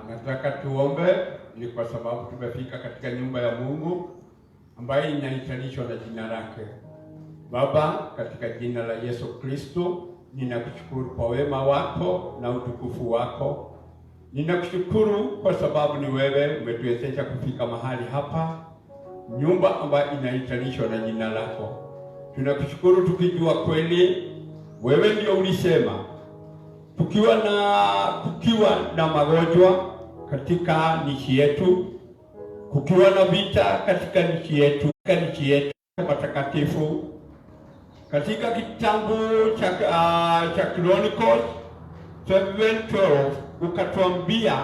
Nataka tuombe ni kwa sababu tumefika katika nyumba ya Mungu ambayo inahitanishwa na jina lake. Baba, katika jina la Yesu Kristo, ninakushukuru kwa wema wako na utukufu wako. Ninakushukuru kwa sababu ni wewe umetuwezesha kufika mahali hapa, nyumba ambayo inahitanishwa na jina lako. Tunakushukuru tukijua kweli wewe ndio ulisema kukiwa na magonjwa katika nchi yetu, kukiwa na vita katika nchi yetu, matakatifu katika kitabu cha Chronicles 7:12 ukatuambia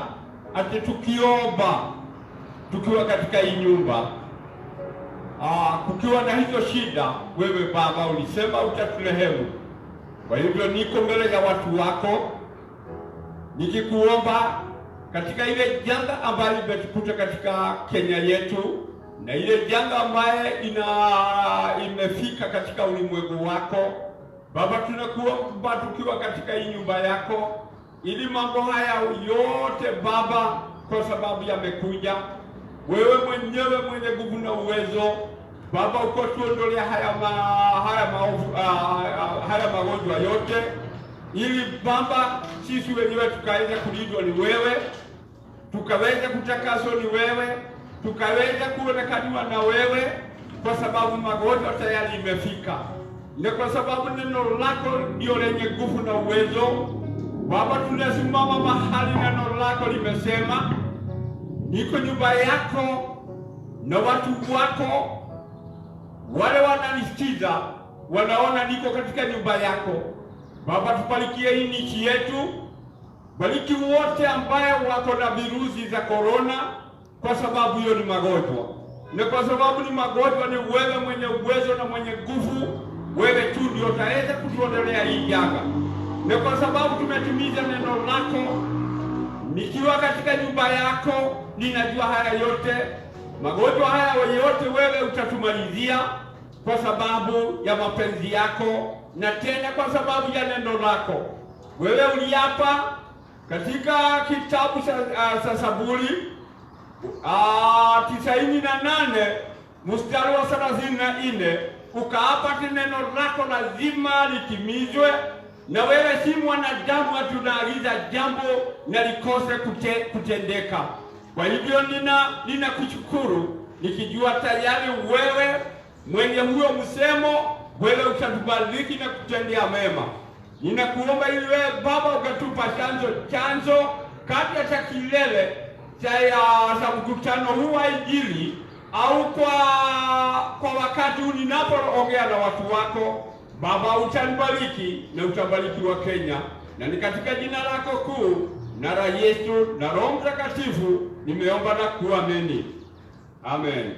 ati tukiomba tukiwa katika hii nyumba, kukiwa na hizo shida, wewe Baba ulisema utaturehemu. Kwa hivyo niko mbele ya watu wako nikikuomba katika ile janga ambayo imetukuta katika Kenya yetu na ile janga ambaye imefika katika ulimwengu wako. Baba, tunakuomba tukiwa katika hii nyumba yako, ili mambo haya yote Baba, kwa sababu yamekuja wewe mwenyewe mwenye nguvu na uwezo Baba, uko tuondolea haya magonjwa yote, ili Baba sisi wenyewe tukaweza kulindwa ni wewe, tukaweza kutakaswa ni wewe, tukaweza kuonekaniwa na wewe, kwa sababu magonjwa tayari imefika, na kwa sababu neno lako ndio lenye nguvu na uwezo. Baba, tunasimama mahali neno lako limesema, niko nyumba yako na watu wako wale wananisikiza wanaona niko katika nyumba yako. Baba, tupalikie hii nchi yetu, bariki wote ambaye wako na virusi za corona, kwa sababu hiyo ni magonjwa, na kwa sababu ni magonjwa ni wewe mwenye uwezo na mwenye nguvu, wewe tu ndio utaweza kutuondolea hii janga. Na kwa sababu tumetimiza neno lako, nikiwa katika nyumba yako, ninajua haya yote magonjwa haya yote wewe utatumalizia, kwa sababu ya mapenzi yako na tena kwa sababu ya neno lako. Wewe uliapa katika kitabu cha Zaburi 98 mstari wa 34, ukaapa neno lako lazima litimizwe, na wewe si mwanadamu tunaagiza jambo na likose kutendeka. Kwa hivyo ninakushukuru nikijua tayari wewe mwenye huyo msemo, wewe utatubariki na kutendea mema. Ninakuomba ili wewe Baba ukatupa chanzo kati ya kilele cha mkutano huu wa Injili, au kwa wakati huu ninapoongea na watu wako Baba, utanibariki na utabariki wa Kenya, na ni katika jina lako kuu na la Yesu na Roho Mtakatifu nimeomba na kuamini. Amen.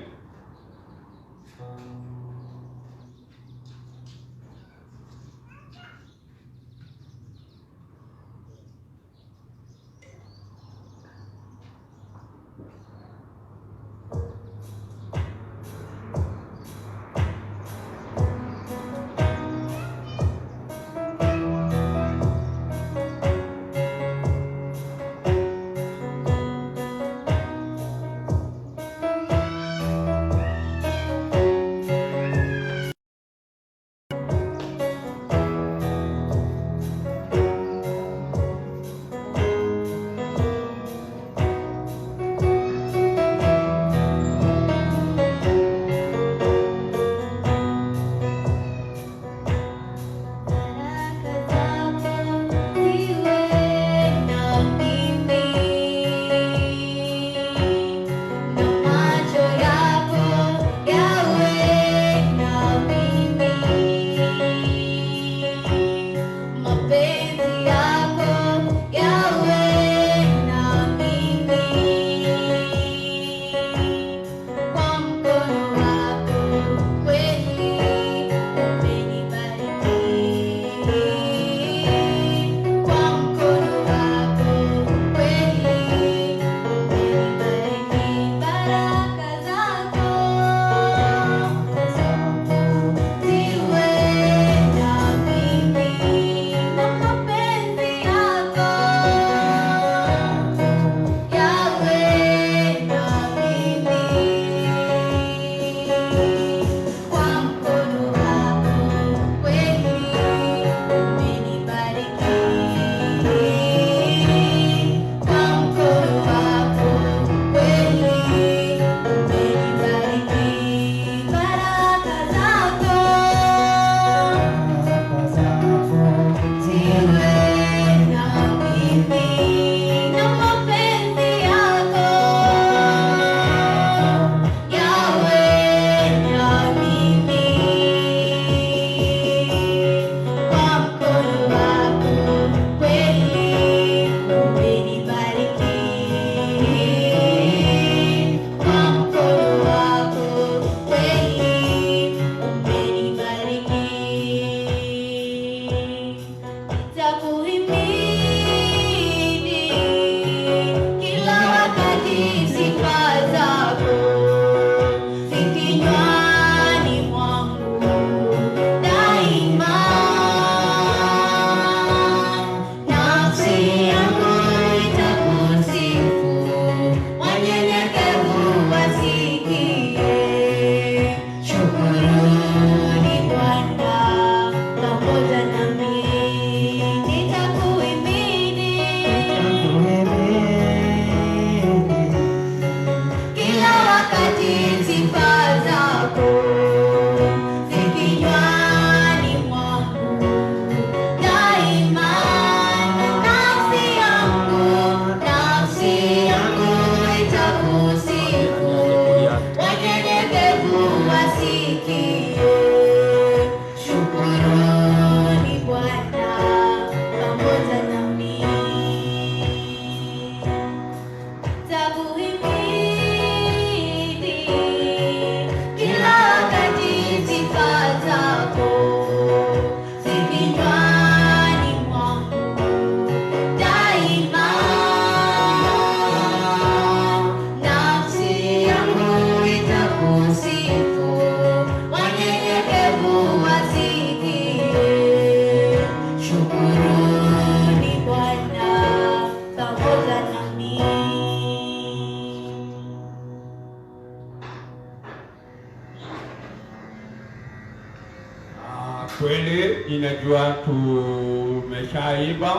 Kweli inajua tumeshaiba,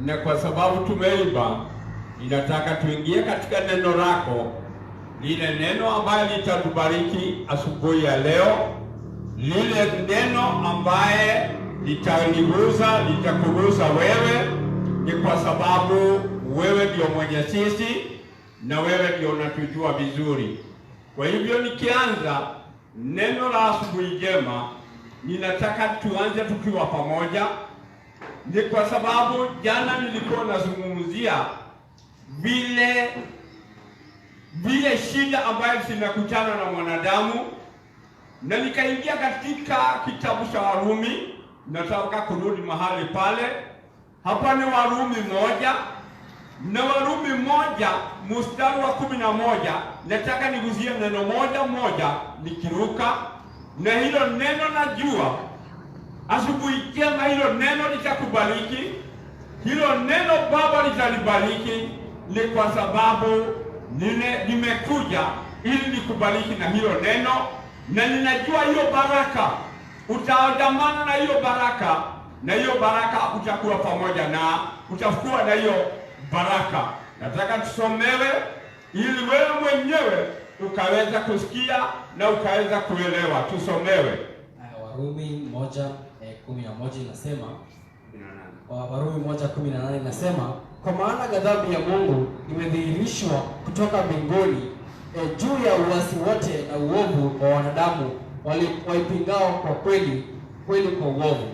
na kwa sababu tumeiba, inataka tuingie katika neno lako, lile neno ambaye litatubariki asubuhi ya leo, lile neno ambaye litanigusa, litakugusa wewe, ni kwa sababu wewe ndio mwenye sisi na wewe ndio unatujua vizuri. Kwa hivyo nikianza neno la asubuhi njema, ninataka tuanze tukiwa pamoja. Ni kwa sababu jana nilikuwa nazungumzia vile shida ambayo zinakutana na mwanadamu, na nikaingia katika kitabu cha Warumi. Nataka kurudi mahali pale. Hapa ni Warumi 1, na Warumi 1 mstari wa 11. Nataka niguzie neno moja nikiruka, na hilo neno najua asubuhi njema hilo neno litakubariki. Hilo neno Baba litalibariki, ni kwa sababu nimekuja ili nikubariki na hilo neno, na ninajua hiyo baraka utaandamana na hiyo baraka, na hiyo baraka utakuwa pamoja na utakuwa na hiyo baraka. Nataka tusomewe ili wewe mwenyewe ukaweza kusikia na ukaweza kuelewa. Tusomewe. Warumi 1:11 inasema, Warumi 1:18 inasema, kwa maana ghadhabu ya Mungu imedhihirishwa kutoka mbinguni juu ya uasi wote na uovu wa wanadamu waipingao kwa kweli kwa uovu.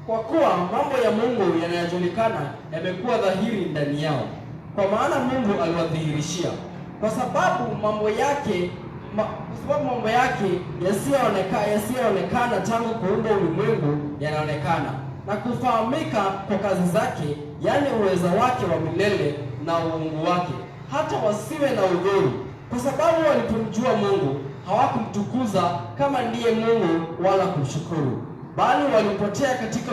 Kwa kuwa mambo ya Mungu yanayojulikana yamekuwa dhahiri ndani yao, kwa maana Mungu aliwadhihirishia kwa sababu mambo yake yasiyoonekana tangu kuumba ulimwengu yanaonekana na kufahamika kwa kazi zake, yani uweza wake wa milele na uungu wake, hata wasiwe na udhuru, kwa sababu walipomjua Mungu hawakumtukuza kama ndiye Mungu wala kumshukuru, bali walipotea katika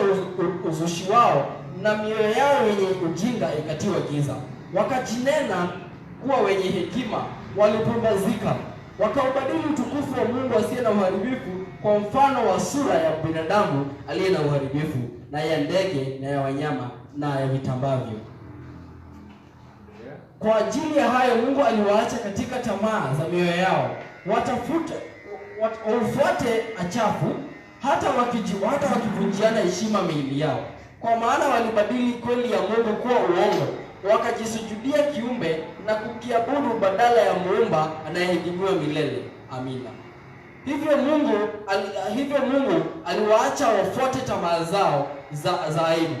uzushi wao, na mioyo yao yenye ujinga ikatiwa giza. Wakajinena kuwa wenye hekima, walipumbazika, wakaubadili utukufu wa Mungu asiye na uharibifu kwa mfano wa sura ya binadamu aliye na uharibifu, na ya ndege na ya wanyama na ya vitambavyo. Kwa ajili ya hayo Mungu aliwaacha katika tamaa za mioyo yao, waufuate achafu, hata wakivunjiana heshima miili yao. Kwa maana walibadili kweli ya Mungu kuwa uongo, wakajisujudia kiumbe na badala ya Muumba anayehimidiwa milele. Amina. Hivyo Mungu aliwaacha wafuate tamaa zao za aibu.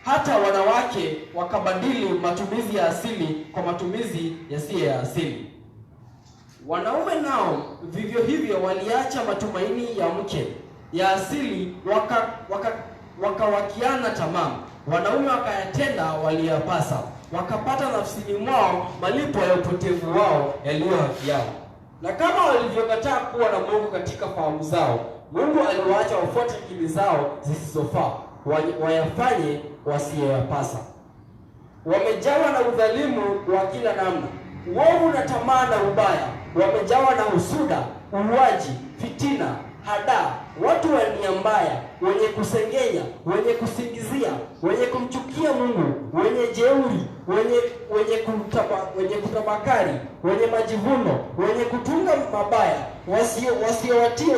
Hata wanawake wakabadili matumizi ya asili kwa matumizi yasiyo ya asili. Wanaume nao vivyo hivyo waliacha matumaini ya mke ya asili, wakawakiana tamaa. Wanaume wakayatenda waliyopasa, wakapata nafsini mwao malipo ya upotevu wao yaliyo haki yao. Na kama walivyokataa kuwa na Mungu katika fahamu zao, Mungu aliwaacha wafuate akili zao zisizofaa, wayafanye wasiyoyapasa. Wamejawa na udhalimu wa kila namna, uovu na tamaa na ubaya. Wamejawa na husuda, uuaji, fitina, hadaa, watu wa nia mbaya, wenye kusengenya, wenye kusingizia, wenye kumchukia Mungu, wenye jeuri, wenye kutabakari, wenye majivuno, wenye kutunga mabaya, wasiowatii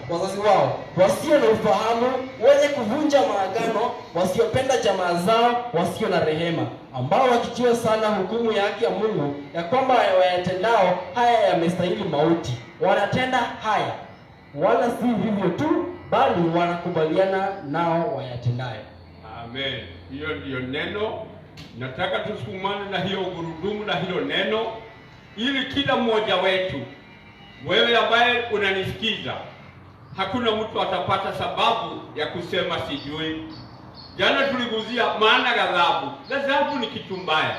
wazazi wao, wasio na ufahamu, wenye kuvunja maagano, wasiopenda jamaa zao, wasio na rehema, ambao wakichua sana hukumu ya haki ya Mungu, ya kwamba wayatendao haya yamestahili mauti. Wanatenda haya, wala si hivyo tu, bali wanakubaliana nao wayatendayo. Amen. Hiyo ndiyo neno. Nataka tusukumane na hiyo gurudumu na hilo neno, ili kila mmoja wetu, wewe ambaye unanisikiza, hakuna mtu atapata sababu ya kusema sijui. Jana tuliguzia maana ghadhabu. Ghadhabu ni kitu mbaya.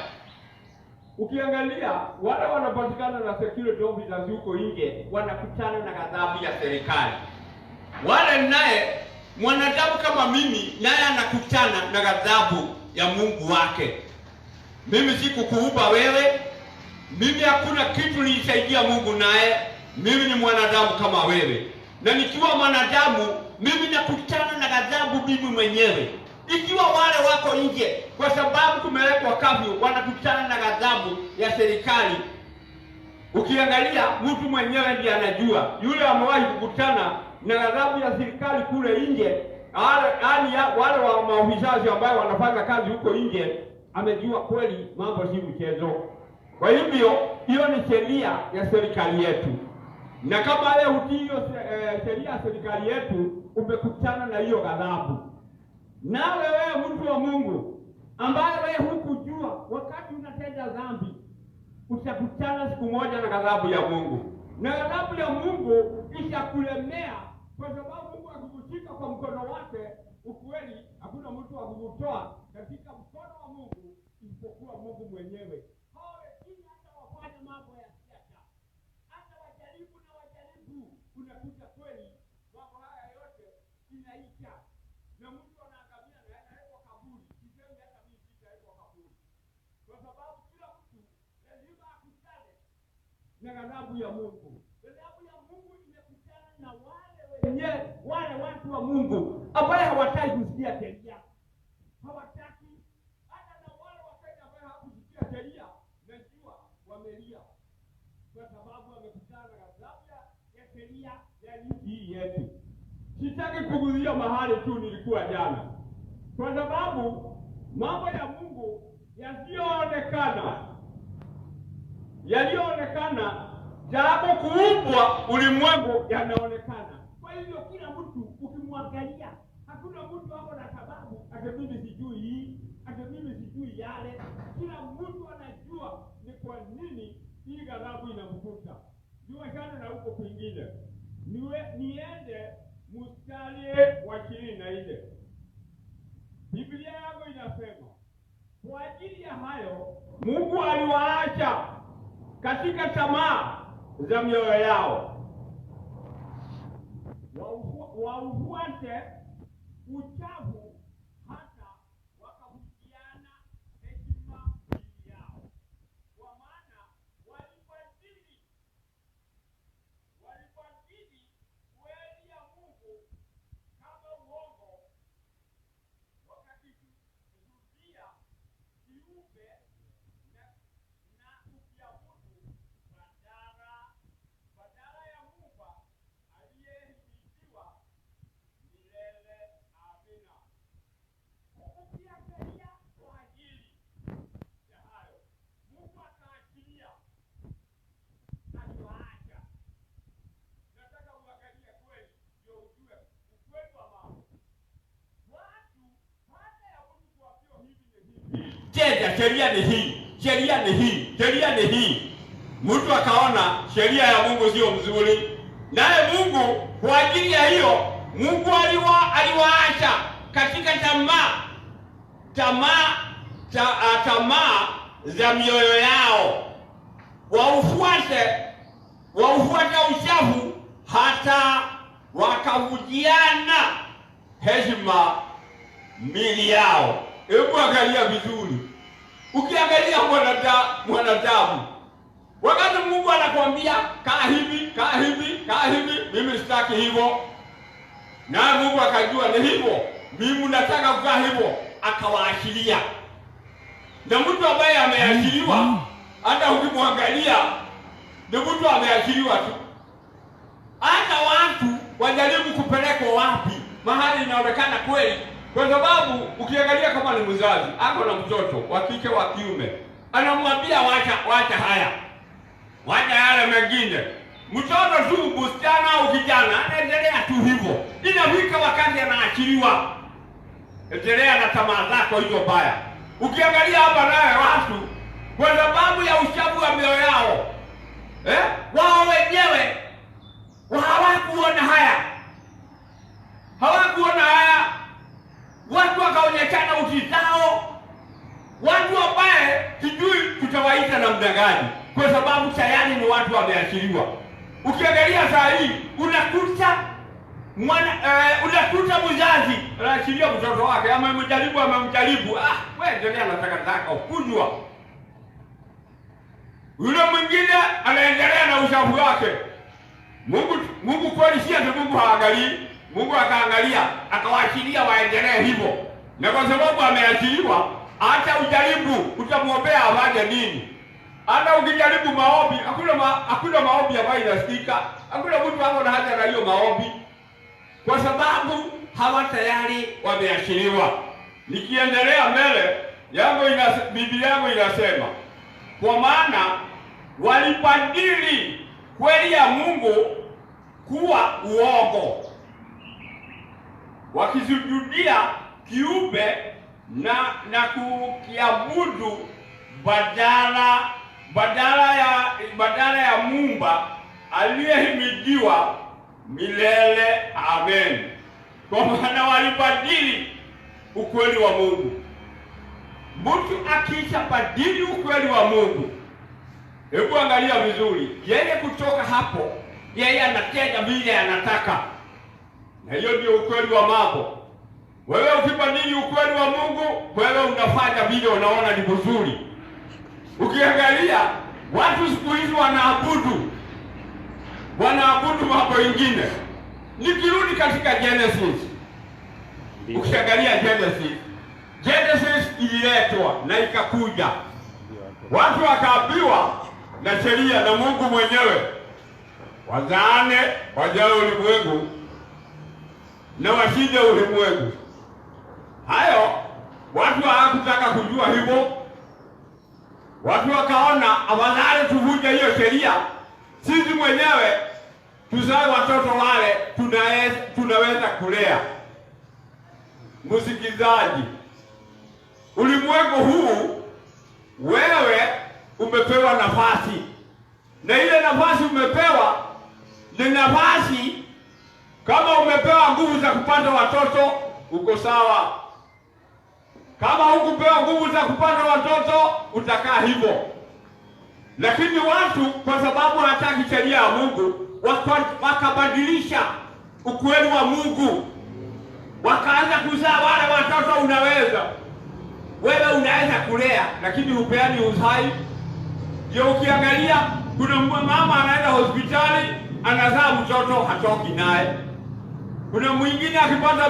Ukiangalia wale wanapatikana na security officers huko nje, wanakutana na ghadhabu ya serikali. Wale naye mwanadamu kama mimi, naye anakutana na ghadhabu ya Mungu wake. Mimi sikukuumba wewe, mimi hakuna kitu nilisaidia Mungu naye. Mimi ni mwanadamu kama wewe, na nikiwa mwanadamu mimi nakutana na ghadhabu mimi mwenyewe. Ikiwa wale wako nje, kwa sababu kumewekwa kafyu, wanakutana na ghadhabu ya serikali. Ukiangalia mtu mwenyewe ndiye anajua, yule amewahi kukutana na ghadhabu ya serikali kule nje, wale wa maofisa ambao wanafanya kazi huko nje, amejua kweli mambo si mchezo. Kwa hivyo hiyo ni sheria ya serikali yetu, na kama wewe hutii hiyo sheria ya serikali yetu, umekutana na hiyo ghadhabu. Na wewe mtu wa Mungu ambaye wewe hukujua, wakati unatenda dhambi utakutana siku moja na ghadhabu ya Mungu, na ghadhabu ya Mungu itakulemea, kwa sababu Mungu akikushika kwa mkono wake, ukweli hakuna mtu wa kukutoa katika mkono wa Mungu isipokuwa Mungu mwenyewe. Hao wengine hata wafanye mambo ya siasa, hata wajaribu, unakuta kweli mambo haya yote inaisha, na mtu anaangamia na anaekwa kaburi. Sisemi hata mimi sitaekwa kaburi, kwa sababu kila mtu lazima akutane na ghadhabu ya Mungu. Ghadhabu ya Mungu imekutana na wale watu wa Mungu ambaye hawataki kusikia sheria. Hawataki hata na wale wakati ambao hawakusikia sheria, najua wamelia, kwa sababu wamekutana na ghadhabu ya sheria ya nchi yetu. Sitaki kuguzia mahali tu nilikuwa jana, kwa sababu mambo ya Mungu yaliyoonekana japo kuumbwa ulimwengu yanaonekana. Kwa hivyo kila mtu ukimwangalia, hakuna mtu hapo na sababu ati mimi sijui hii, ati mimi sijui yale. Kila mtu anajua ni kwa nini hii ghadhabu inamkuta. Niwachane na huko kwingine, niende mstari wa 24. Biblia yangu inasema, kwa ajili ya hayo Mungu aliwaacha katika tamaa za mioyo yao, waufuate uchafu hata wakahusiana hekima yao. Kwa maana walibadili kweli ya Mungu kama uongo, wakakisujudia kiumbe na kukiabudu badala ya Muumba aliyehimidiwa milele. Amina. Ukiangalia kwa ajili ya hayo, Mungu akaachilia, aliwaacha. Nataka uangalie kweli ndio ujue ukweli wa mambo. Watu baada ya Mungu kuambiwa hivi ni hivi, tena sheria ni hii, sheria ni hii, sheria ni hii, mtu akaona sheria ya Mungu sio mzuri, naye Mungu kwa ajili ya hiyo Mungu aliwaacha katika tamaa za mioyo yao, waufuate uchafu hata wakavujiana heshima mili yao. Hebu angalia vizuri. Ukiangalia mwanadamu, wakati Mungu anakuambia kaa hivi, kaa hivi, kaa hivi, mimi sitaki hivyo. Na Mungu akajua ni hivyo, mimi nataka kukaa hivyo, akawaachilia. Na mtu ambaye ameachiliwa, hata ukimwangalia ni mtu ameachiliwa tu. Hata watu wajaribu kupelekwa wapi, mahali inaonekana kweli. Kwa sababu ukiangalia kama ni mzazi, ako na mtoto wa kike wa kiume, anamwambia wacha haya, wacha yale mengine. Mtoto tu msichana au kijana anaendelea tu hivyo. Inafika wakati anaachiliwa. Endelea na tamaa zako hizo baya. Ukiangalia hapa naye watu kwa sababu ya uchafu wa mioyo yao, wao wenyewe hawakuona haya. Hawakuona haya. Watu wakaonyeshana uchi zao. Watu ambaye sijui tutawaita namna gani, kwa sababu tayari ni watu wameachiliwa. Ukiangalia saa hii unakuta mzazi anaachilia mtoto wake, amemjaribu. Wewe endelea na takataka ukujua. Yule mwingine anaendelea na uchafu wake. Mungu kweli si ati Mungu haangalii. Mungu akaangalia, akawaachilia waendelee hivyo. Na kwa sababu ameachiliwa, hata ujaribu utamwombea afanye nini? Hata ukijaribu maombi, hakuna maombi ambayo inasikika. Hakuna mtu hapo na haja na hiyo maombi, kwa sababu hawa tayari wameachiliwa. Nikiendelea mbele Biblia yangu inasema, kwa maana walibadili kweli ya Mungu kuwa uongo, wakisujudia kiumbe na kukiabudu badala ya Muumba aliyehimidiwa milele. Amen. Kwa maana walibadili ukweli wa Mungu. Mtu akishabadili ukweli wa Mungu, hebu angalia vizuri, yeye kutoka hapo, yeye anatenda vile anataka. Na hiyo ndio ukweli wa mambo. Wewe ukibadili ukweli wa Mungu, wewe unafanya vile unaona ni vizuri. Ukiangalia watu siku hizi wanaabudu mambo mengine. Nikirudi katika Genesis, ukiangalia Genesis ililetwa na ikakuja. Watu wakaambiwa na sheria na Mungu mwenyewe, wazaane, wajae ulimwengu na washinde ulimwengu. Hayo watu hawakutaka kujua hivyo. Watu wakaona afadhali tuvunje hiyo sheria, sisi mwenyewe tuzae watoto wale tunaweza kulea. Msikizaji, ulimwengu huu wewe umepewa nafasi, na ile nafasi umepewa ni nafasi. Kama umepewa nguvu za kupata watoto, uko sawa. Kama hukupewa nguvu za kupata watoto, utakaa hivyo. Lakini watu kwa sababu hataki sheria ya Mungu, wakabadilisha ukweli wa Mungu. Wakaanza kuzaa wale watoto wewe unaweza kulea, lakini upeani uhai. Ndio ukiangalia kuna mama anaenda hospitali, anazaa mtoto hatoki naye. Kuna mwingine akipata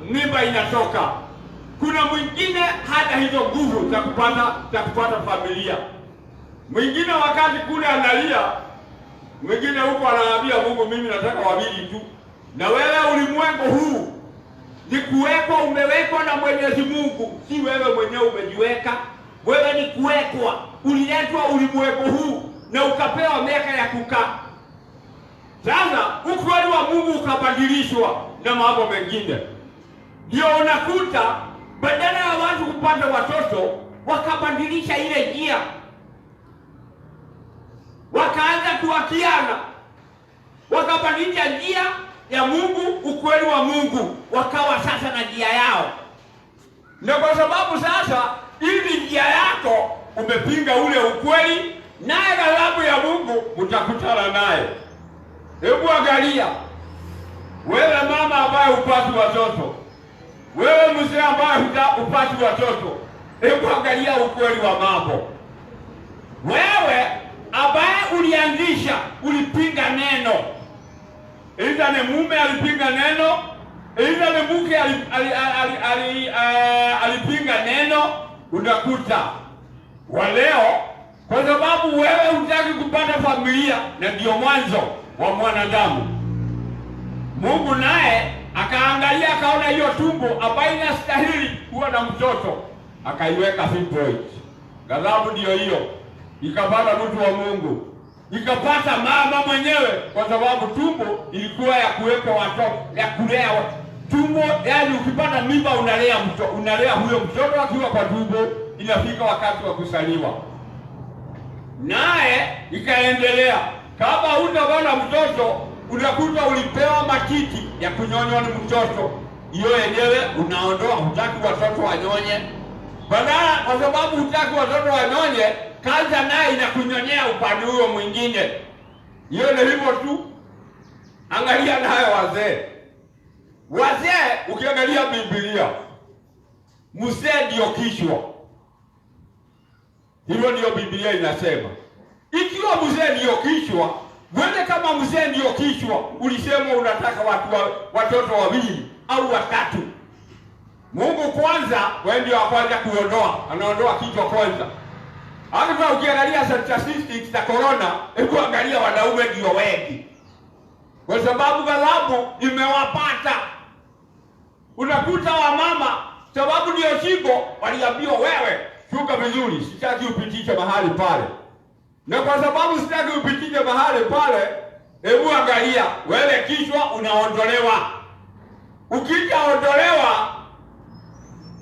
mimba inatoka. Kuna mwingine hata hizo nguvu za kupata familia. Mwingine wakati kule analia, mwingine huko anaambia Mungu, mimi nataka wawili tu. Na wewe ulimwengu huu ni kuwekwa, umewekwa na Mwenyezi Mungu, si wewe mwenyewe umejiweka. Wewe ni kuwekwa, uliletwa ulimwengu huu na ukapewa miaka ya kukaa. Sasa ukweli wa Mungu ukabadilishwa na mambo mengine. Ndio unakuta badala ya watu kupata watoto, wakabadilisha ile njia. Wakaanza kuakiana. Wakabadilisha njia ya Mungu, ukweli wa Mungu, wakawa sasa na njia yao. Na kwa sababu sasa ili njia yako umepinga ule ukweli, naye ghadhabu ya Mungu utakutana naye. Hebu angalia wewe mama ambaye upati watoto, Wewe mzee ambaye hupati watoto, hebu angalia ukweli wa mambo. Wewe ambaye ulianzisha, ulipinga neno, aidha ni mume alipinga neno, aidha ni mke alipinga neno, unakuta wa leo, kwa sababu wewe hutaki kupata familia, na ndio mwanzo wa mwanadamu, Mungu naye akaangalia akaona hiyo tumbo ambayo inastahili kuwa na mtoto, akaiweka fibroid. Ghadhabu ndio hiyo, ikapata mtu wa Mungu, ikapata mama mwenyewe, kwa sababu tumbo ilikuwa ya kuweka watoto, ya kulea tumbo. Yani ukipata mimba unalea huyo mtoto akiwa kwa tumbo, inafika wakati wa kuzaliwa, naye ikaendelea. Kama hutaona mtoto, unakuta ulipewa matiti ya kunyonywa ni mtoto, hiyo yenyewe unaondoa, hutaki watoto wanyonye. Badala, kwa sababu hutaki watoto wanyonye, kanza naye inakunyonyea upande huo mwingine. Hiyo ni hivyo tu. Angalia nayo wazee, ukiangalia Biblia, mzee ndio kichwa. Hivyo ndio Biblia inasema. Ikiwa mzee ndio kichwa, wewe kama mzee ndio kichwa, ulisema unataka watoto wawili au watatu. Mungu kwanza, wewe ndio wa kwanza kuondoa, anaondoa kichwa kwanza. Hata ukiangalia statistics za corona, hebu angalia wanaume ndio wengi, kwa sababu ghadhabu imewapata. Unakuta wamama, sababu ndio shiko, waliambiwa wewe shuka vizuri, sitaki upitishe mahali pale. Na kwa sababu sitaki upitishe mahali pale, hebu angalia, wewe kichwa unaondolewa. Ukishaondolewa,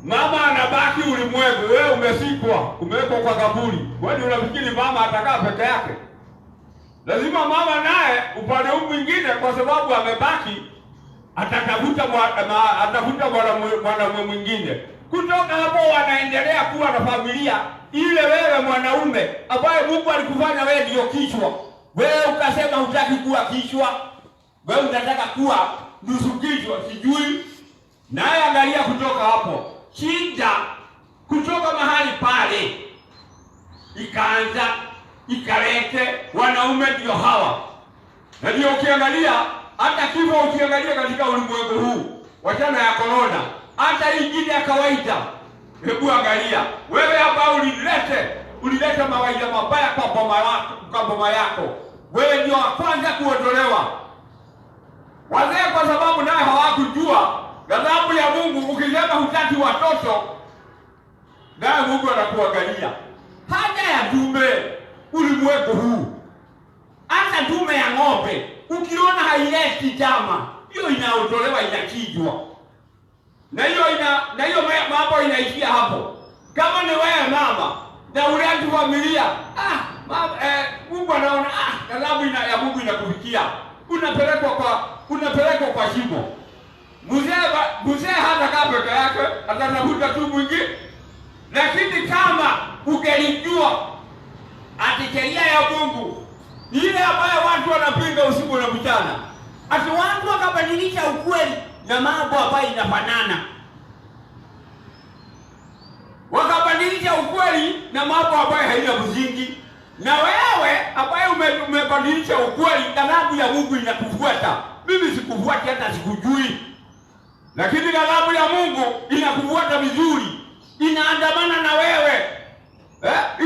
mama anabaki ulimwengu, wewe umesikwa, umewekwa kwa kaburi. Wewe unafikiri mama atakaa peke yake? Lazima mama naye upande huu mwingine, kwa sababu amebaki, atatafuta mwanamume mwingine. Kutoka hapo wanaendelea kuwa na familia ile. Wewe mwanaume ambaye Mungu alikufanya wewe ndio kichwa, wewe ukasema hutaki kuwa kichwa, wewe unataka kuwa nusu kichwa, sijui. Naye angalia kutoka hapo, shida kutoka mahali pale ikaanza ikalete wanaume ndio hawa. Na ndio ukiangalia hata kifo, ukiangalia katika ulimwengu huu, wachana ya corona, hata ingine ya kawaida, hebu angalia wewe hapa ulilete mawaida mabaya kwa boma yako, wewe ndio wa kwanza kuondolewa. Wazee kwa sababu naye hawakujua ghadhabu ya Mungu. Ukisema hutaki watoto, naye Mungu anakuangalia. Haja ya dume ulimwengu huu, hata dume ya ng'ombe ukiona haileti jama, hiyo inaondolewa, inachinjwa. Na hiyo mambo inaishia hapo. Kama ni wewe mama na uleti familia, Mungu anaona ghadhabu ya Mungu inakufikia, unapelekwa kwa shimo. Mzee hata kaa peke yake, atatafuta tu mwingine. Lakini kama ungelijua ati sheria ya Mungu ile ambayo watu wanapinga usiku na mchana, ati watu wakabadilisha ukweli na mambo ambayo inafanana, wakabadilisha ukweli na mambo ambayo haina msingi, na wewe ambaye umebadilisha ukweli, ghadhabu ya Mungu inakufuata. Mimi sikufuati, hata sikujui, lakini ghadhabu ya Mungu inakufuata vizuri, inaandamana na wewe,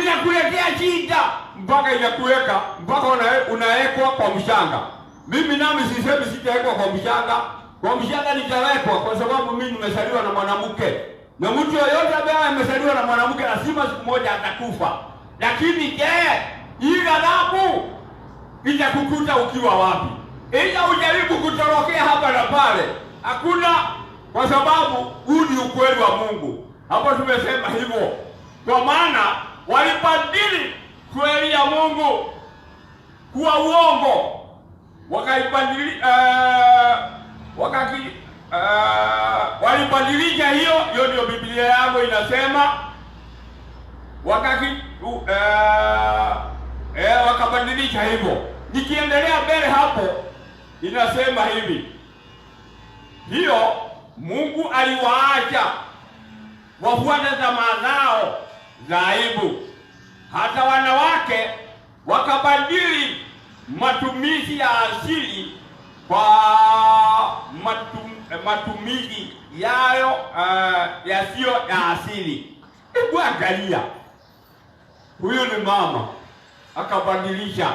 inakuletea shida mpaka inakuweka, mpaka unawekwa kwa mshanga. Mimi nami sisemi sitawekwa kwa mshanga. Kwa mshanga nitawekwa kwa sababu mimi nimezaliwa na mwanamke, na mtu yoyote ambaye amezaliwa na mwanamke lazima siku moja atakufa. Lakini je, hii ghadhabu itakukuta ukiwa wapi? Ila ujaribu kutorokea hapa na pale, hakuna, kwa sababu huu ni ukweli wa Mungu. Hapo tumesema hivyo, kwa maana walibadili kweli ya Mungu kuwa uongo, walibadilisha hiyo ndio Biblia yangu inasema, wakabadilisha hivyo. Nikiendelea mbele hapo inasema hivi, hiyo Mungu aliwaacha wafuate tamaa zao za aibu. Hata wanawake wakabadili matumizi ya asili kwa matumizi yayo yasiyo ya asili. Hebu angalia, huyu ni mama akabadilisha.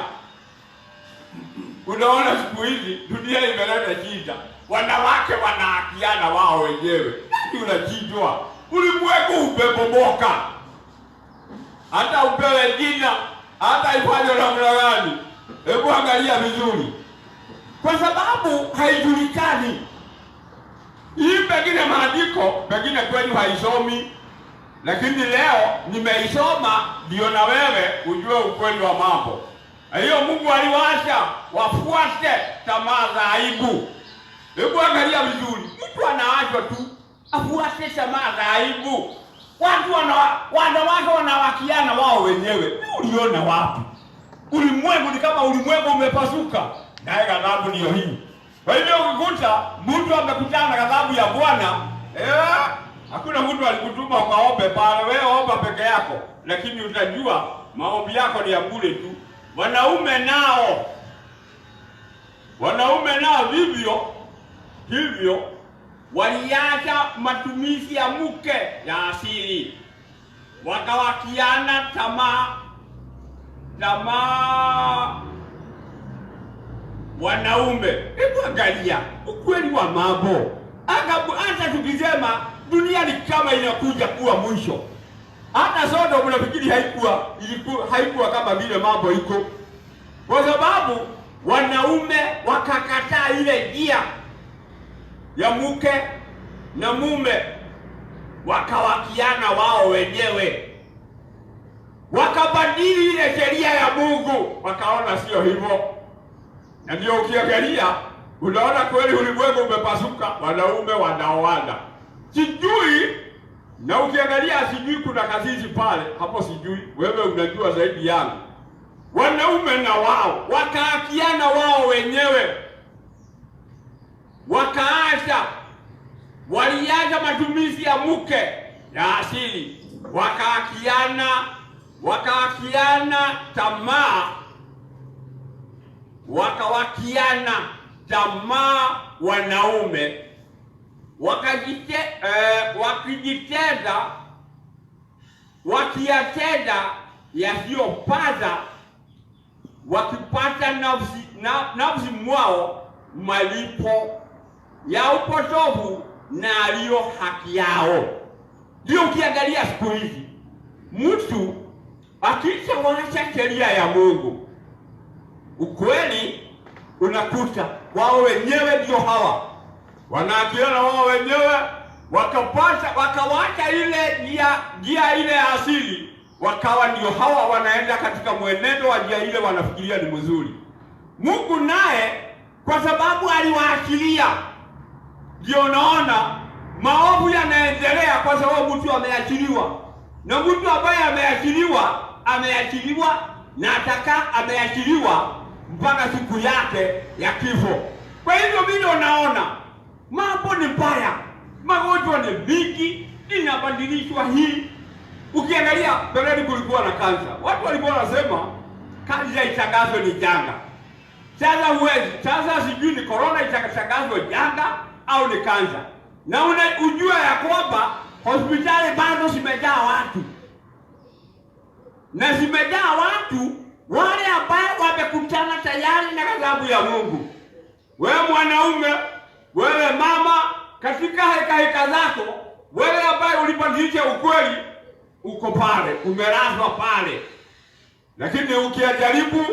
Unaona siku hizi dunia imeleta shida, wanawake wanaakiana wao wenyewe. Nani unachijwa? Ulimwengu umebomoka. Hata upewe jina, hata ifanye namna gani, hebu angalia vizuri, kwa sababu haijulikani. Hii pengine maandiko, pengine kwenu haisomi, lakini leo nimeisoma ndio na wewe ujue ukweli wa mambo. Hiyo Mungu aliwaacha wafuate tamaa za aibu. Hebu angalia vizuri, mtu anaachwa tu afuate tamaa za aibu. Watu wanawake wanawakiana wao wenyewe. Uliona wapi? Ulimwengu ni kama ulimwengu umepasuka. Naye ghadhabu ndiyo hii. Kwa hivyo ukikuta mtu amekutana na ghadhabu ya Bwana, hakuna mtu alikutuma ukaombe pale, wewe omba peke yako, lakini utajua maombi yako ni ya bure tu. Wanaume nao hivyo waliacha matumizi ya mke ya asili, wakawakiana tamaa wanaume. Hebu angalia ukweli wa mambo. Hata tukisema dunia ni kama inakuja kuwa mwisho, hata sote mnafikiri haikuwa kama vile mambo iko, kwa sababu wanaume wakakataa ile njia ya mke na mume, wakawakiana wao wenyewe, wakabadili ile sheria ya Mungu, wakaona sio hivyo. Na ndio ukiangalia unaona kweli ulimwengu umepasuka, wanaume wanaoana. Sijui, na ukiangalia sijui kuna kasisi pale hapo, sijui wewe unajua zaidi yangu. Wanaume na wao wakaakiana wao wenyewe, waliacha matumizi ya mke ya asili, wakawakiana wanaume, wakiyatenda yasiyopasa, wakipata nafsi mwao malipo ya upotovu na aliyo haki yao. Ndio ukiangalia siku hizi mtu akishawacha sheria ya Mungu, ukweli unakuta wao wenyewe ndio hawa wanaakiana wao wenyewe, wakawacha ile njia ile ya asili, wakawa ndio hawa wanaenda katika mwenendo wa njia ile wanafikiria ni mzuri. Mungu naye kwa sababu aliwaachilia, ndio unaona maovu yanaendelea, kwa sababu mtu ameachiliwa. Na mtu ambaye ameachiliwa na ameachiliwa mpaka siku yake ya kifo. Kwa hivyo mimi naona mambo ni mbaya, magonjwa ni mingi, inabadilishwa hii. Ukiangalia mbeleni kulikuwa na kansa, watu walikuwa wanasema kansa itangazwe ni janga. Sasa sijui ni corona itangazwe janga au ni kansa. Na ujua ya kwamba hospitali bado zimejaa watu, na zimejaa watu wale ambao wamekutana tayari na ghadhabu ya Mungu. Wewe mwanaume, wewe mama, katika heka zako, wewe ambaye ulibadilisha ukweli, uko pale, umelazwa pale. Lakini ukiajaribu,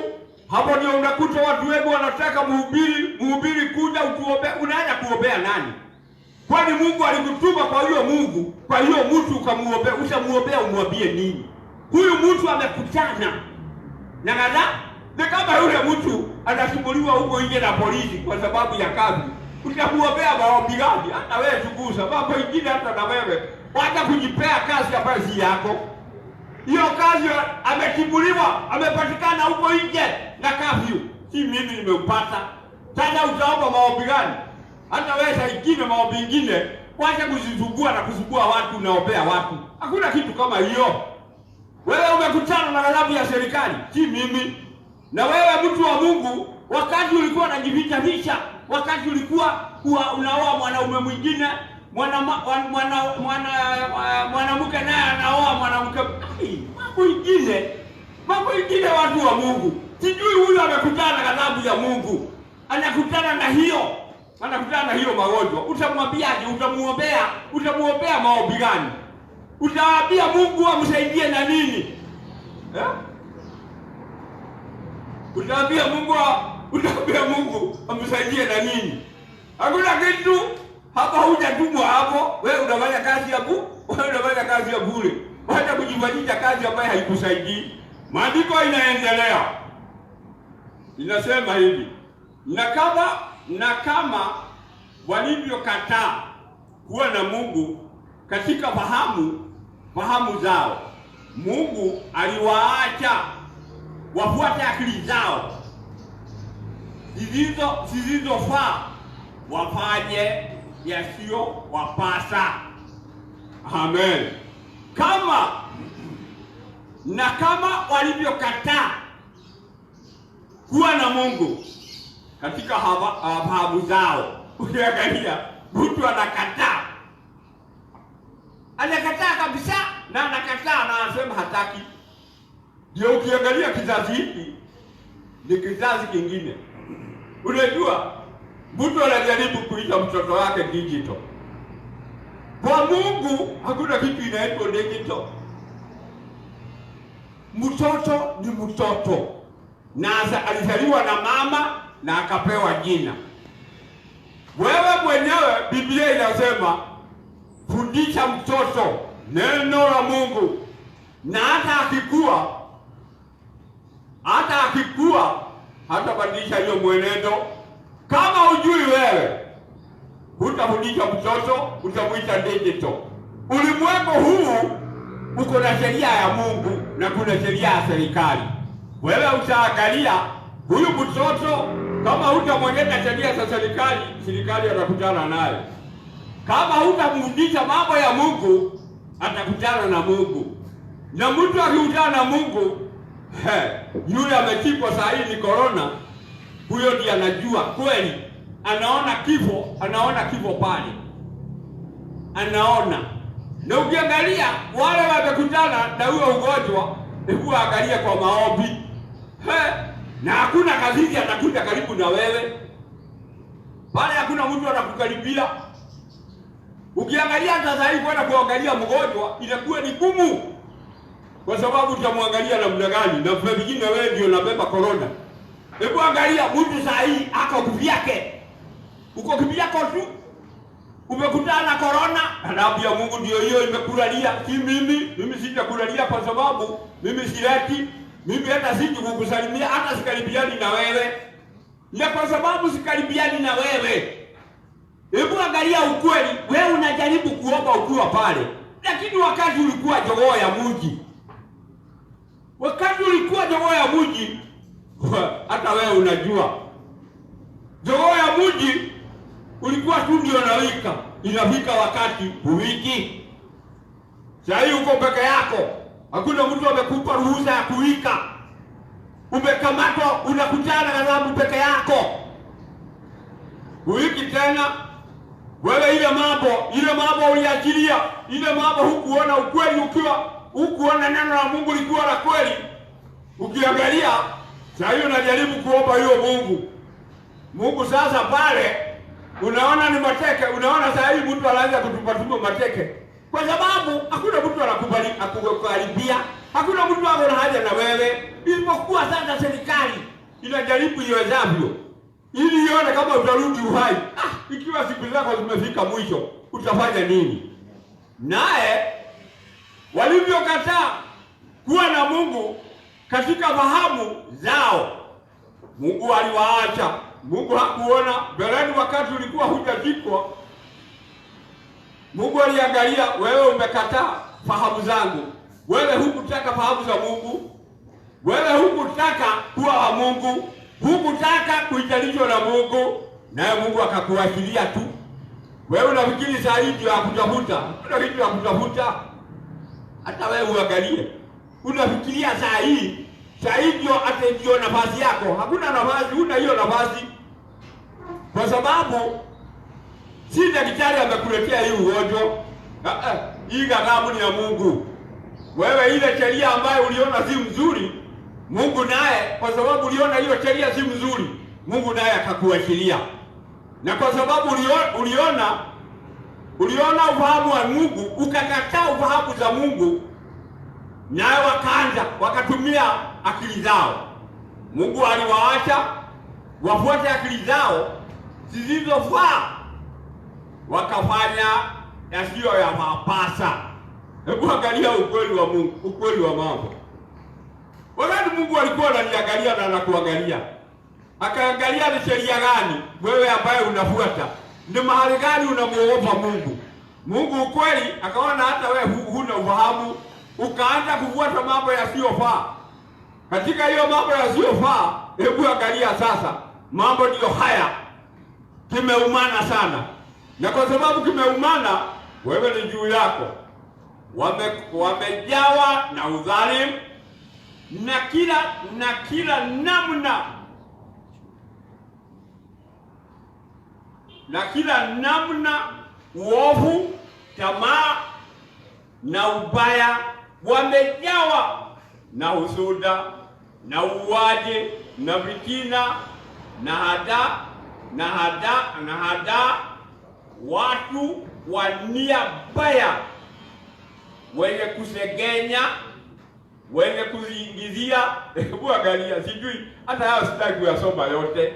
hapo ndio unakuta watu wengi wanataka mhubiri kuja utuombe. Unaanza kuombea nani? Kwani Mungu alikutuma kwa hiyo mtu ukamuombea? Utamuombea umwambie nini? Huyu mtu amekutana na ghadhabu. Ni kama yule mtu anasumbuliwa huko nje na polisi kwa sababu ya kazi. Utamuombea maombi gani? Hata wewe tugusa mambo ingine, hata na wewe wacha kujipea kazi ambayo si yako. Hiyo kazi ametibuliwa, amepatikana huko nje na kafyu, si mimi nimempata. Sasa utaomba maombi gani? Hata wewe saa ingine maombi ingine wacha kuzizugua na kuzugua watu, unaopea watu. Hakuna kitu kama hiyo. Wewe umekutana na ghadhabu ya serikali, si mimi. Na wewe mtu wa Mungu, wakati ulikuwa unajificha ficha, wakati ulikuwa unaoa mwanaume mwingine, mwanamke naye anaoa mwanamke, mambo ingine watu wa Mungu. Sijui huyu amekutana na ghadhabu ya Mungu. Anakutana na hiyo magonjwa. Utamwambiaje? Utamuombea maombi gani? Utawaambia Mungu amsaidie na nini? Utaambia Mungu amsaidie na nini? Hakuna kitu. Hapa hujatumwa hapo. Wewe unafanya kazi ya bure. Wacha kujifanyia kazi ambayo haikusaidii. Maandiko inaendelea. Inasema hivi. Na kama walivyokataa kuwa na Mungu katika fahamu zao, Mungu aliwaacha wafuate akili zao zisizofaa, wafanye yasiyo wapasa. Amen. Kama walivyokataa kuwa na Mungu katika fahamu zao. Ukiangalia mtu anakataa kabisa, na anakataa na anasema hataki. Ndio ukiangalia kizazi hiki ni kizazi kingine. Unajua mtu anajaribu kuita mtoto wake digital. Kwa Mungu hakuna kitu inaitwa digital. Mtoto ni mtoto, na alizaliwa na mama na akapewa jina. Wewe mwenyewe Biblia inasema fundisha mtoto neno la Mungu, na hata akikua hatabadilisha hiyo mwenendo. Kama ujui wewe, hutafundisha mtoto, utamuita digital. Ulimwengu huu uko na sheria ya Mungu na kuna sheria ya serikali. Wewe utaangalia huyu mtoto, kama hutamwonyesha sheria za serikali atakutana naye. Kama hutamfundisha mambo ya Mungu, atakutana na Mungu. Na mtu akikutana na Mungu, yule amechipwa saa hii ni corona, huyo ndiye anajua kweli. Anaona kifo pale. Anaona. Na ukiangalia wale wamekutana na huyo ugonjwa, hebu angalia kwa maombi. Na hakuna kazi atakuja karibu na wewe. Pale hakuna mtu atakukaribia. Ukiangalia sasa hivi kwenda kuangalia mgonjwa inakuwa ni gumu. Kwa sababu utamwangalia namna gani? Na pengine wewe ndio unabeba corona. Hebu angalia mtu saa hii ako kivyake. Uko kivyako tu. Umekutana na corona, anaambia Mungu ndio hiyo imekulalia, si mimi sijakulalia kwa sababu mimi sileti, mimi hata siji kukusalimia, hata sikaribiani na wewe. Ya kwa sababu sikaribiani na wewe. Hebu angalia ukweli, wewe unajaribu kuomba ukiwa pale. Lakini wakati ulikuwa jogoo ya mji. Hata wewe unajua. Jogoo ya mji ulikuwa tu ndio nawika. Inafika wakati huwiki. Sasa uko peke yako. Hakuna mtu amekupa ruhusa ya kuwika. Umekamatwa, unakutana na dhambi peke yako. Huwiki tena. Wewe ile mambo uliachilia, ile mambo hukuona ukweli hukuona neno la Mungu likiwa la kweli. Ukiangalia, sasa unajaribu kuomba hiyo Mungu sasa pale unaona ni mateke. Unaona sasa hivi mtu anaanza kutupa mateke. Kwa sababu hakuna mtu anakubali akukaribia. Hakuna mtu ako na haja na wewe. Ilipokuwa sasa serikali inajaribu iwezavyo ili ione kama utarudi uhai. Ikiwa siku zako zimefika mwisho, utafanya nini? Naye walivyokataa kuwa na Mungu katika fahamu zao, Mungu aliwaacha. Mungu hakuona beleni wakati ulikuwa hujazikwa. Mungu aliangalia, wewe umekataa fahamu zangu. Wewe hukutaka fahamu za Mungu. Wewe hukutaka kuwa wa Mungu. Hukutaka kuitalishwa na Mungu. Naye Mungu akakuachilia tu. Wewe unafikiri saa hii ndio ya kutafuta? Kuna kitu ya kutafuta? Hata wewe uangalie. Unafikiria saa hii ndio nafasi yako. Hakuna nafasi, huna hiyo nafasi. Kwa sababu si daktari amekuletea hii ugonjwa. Hii ghadhabu ni ya Mungu. Wewe ile sheria ambayo uliona si mzuri, Mungu naye kwa sababu uliona hiyo sheria si mzuri, Mungu naye akakuachilia. Na kwa sababu uliona ufahamu wa Mungu, ukakataa ufahamu za Mungu, naye wakatumia akili zao. Mungu aliwaacha wafuate akili zao zisizofaa, wakafanya yasiyo ya mapasa. Hebu angalia ukweli wa Mungu, ukweli wa mambo. Wakati Mungu alikuwa ananiangalia na anakuangalia, akaangalia ni sheria gani wewe ambaye unafuata, ni mahali gani unamuogopa Mungu. Mungu ukweli akaona hata wewe huna ufahamu, ukaanza kufuata mambo yasiyofaa. Katika hiyo mambo yasiyofaa, hebu angalia sasa, mambo ndiyo haya, kimeumana sana. Na kwa sababu kimeumana, wewe ni juu yako. Wamejawa na udhalimu na kila namna uovu, tamaa na ubaya. Wamejawa na husuda na uwaje na vitina na hada, watu wa nia baya, wenye kusegenya, wenye kuziingizia. Hebu angalia, sijui hata hao sitaki kuyasoma yote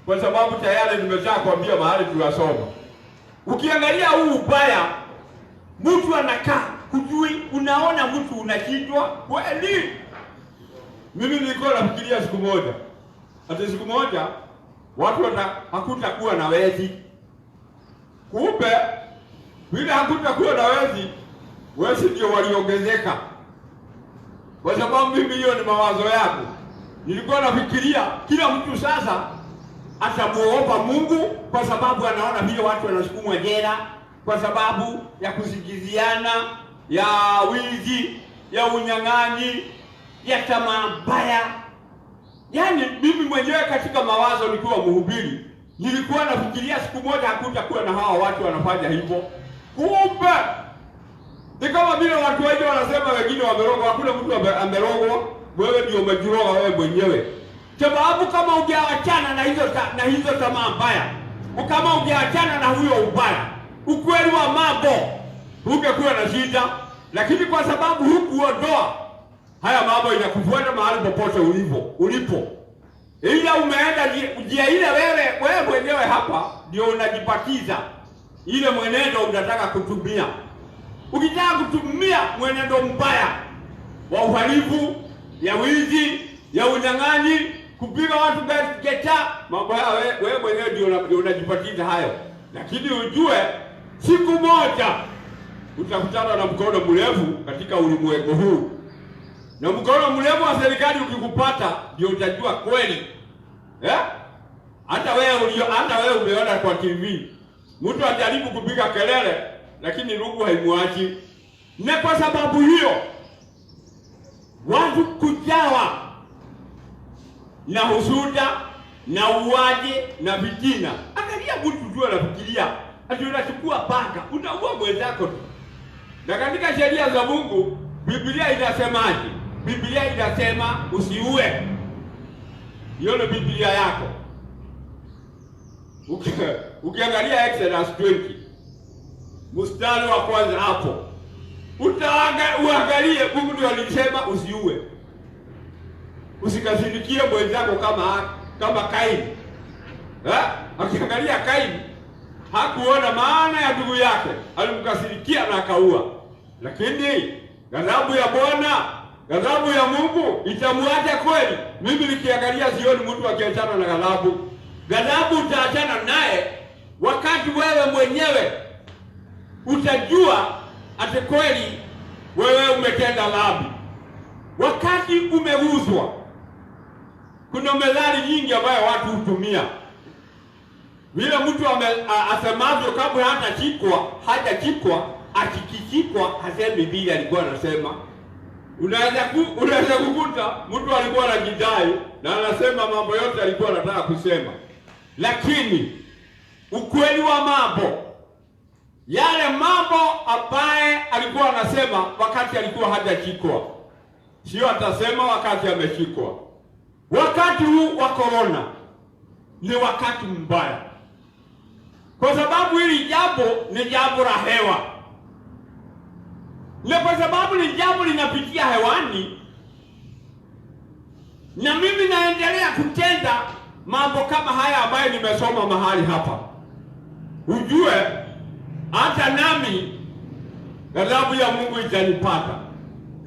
kwa sababu tayari nimeshakwambia mahali tuyasoma. Ukiangalia huu ubaya, mtu anakaa kujui, unaona mtu unashindwa kweli. Mimi nilikuwa nafikiria siku moja watu hakutakuwa na wezi. Kumbe vile hakutakuwa na wezi ndio waliongezeka. Kwa sababu mimi, hiyo ni mawazo yangu. Nilikuwa nafikiria kila mtu sasa atamuogopa Mungu kwa sababu anaona vile watu wanasukumwa jela kwa sababu ya kusikiziana, ya wizi, ya unyang'anyi, ya tamaa mbaya. Yaani mimi mwenyewe katika mawazo nikiwa mhubiri, nilikuwa nafikiria siku moja hakutakuwa na hawa watu wanafanya hivyo. Kumbe ni kama vile watu wengi wanasema wengine wamerogwa. Hakuna mtu amerogwa, wewe ndio umejiroga wewe mwenyewe. Sababu kama ungeachana na hizo tamaa mbaya, kama ungeachana na huyo ubaya, ukweli wa mambo, ungekuwa na shida. Lakini kwa sababu hukuondoa haya mambo, inakufuata mahali popote ulipo. Ila umeenda njia ile, wewe mwenyewe hapa ndio unajipatiza ile mwenendo unataka kutumia. Ukitaka kutumia mwenendo mbaya wa uhalifu, ya wizi, ya unyang'anyi, kupiga watu geta, mambo haya wewe mwenyewe ndio unajipatiza hayo. Lakini ujue siku moja utakutana na mkono mrefu katika ulimwengu huu. Na mkono mrefu wa serikali ukikupata ndio utajua kweli. Hata wewe umeona kwa TV mtu ajaribu kupiga kelele lakini rungu haimwachi. Na kwa sababu hiyo watu kujawa na husuda na uwaji na vitina. Angalia mtu tu anafikiria ati unachukua panga unaua mwenzako tu. Na katika sheria za Mungu, Biblia inasemaje? Biblia inasema usiue. Hiyo ni Biblia yako. Ukiangalia Exodus 20 mstari wa kwanza hapo, uangalie Mungu ndio alisema usiue. Usikasirikie mwenzako kama Kaini. Akiangalia Kaini hakuona maana ya ndugu yake, alimkasirikia na akaua. Lakini ghadhabu ya Bwana, ghadhabu ya Mungu itamwacha kweli. Mimi nikiangalia sioni mtu akiachana na ghadhabu. Ghadhabu utaachana naye wakati wewe mwenyewe utajua ati kweli wewe umetenda dhambi. Wakati umeuzwa, kuna methali nyingi ambayo watu hutumia. vile mtu asemavyo kabla hajachikwa, akikikikwa hasemi vile alikuwa anasema. Unaweza kukuta mtu alikuwa anajidai na anasema mambo yote alikuwa anataka kusema, lakini ukweli wa mambo, yale mambo ambaye alikuwa anasema wakati alikuwa hajachikwa, sio atasema wakati amechikwa. Wakati huu wa corona ni wakati mbaya, kwa sababu hili jambo ni jambo la hewa, na kwa sababu ni jambo linapitia hewani, na mimi naendelea kutenda mambo kama haya ambayo nimesoma mahali hapa, ujue hata nami ghadhabu ya Mungu itanipata.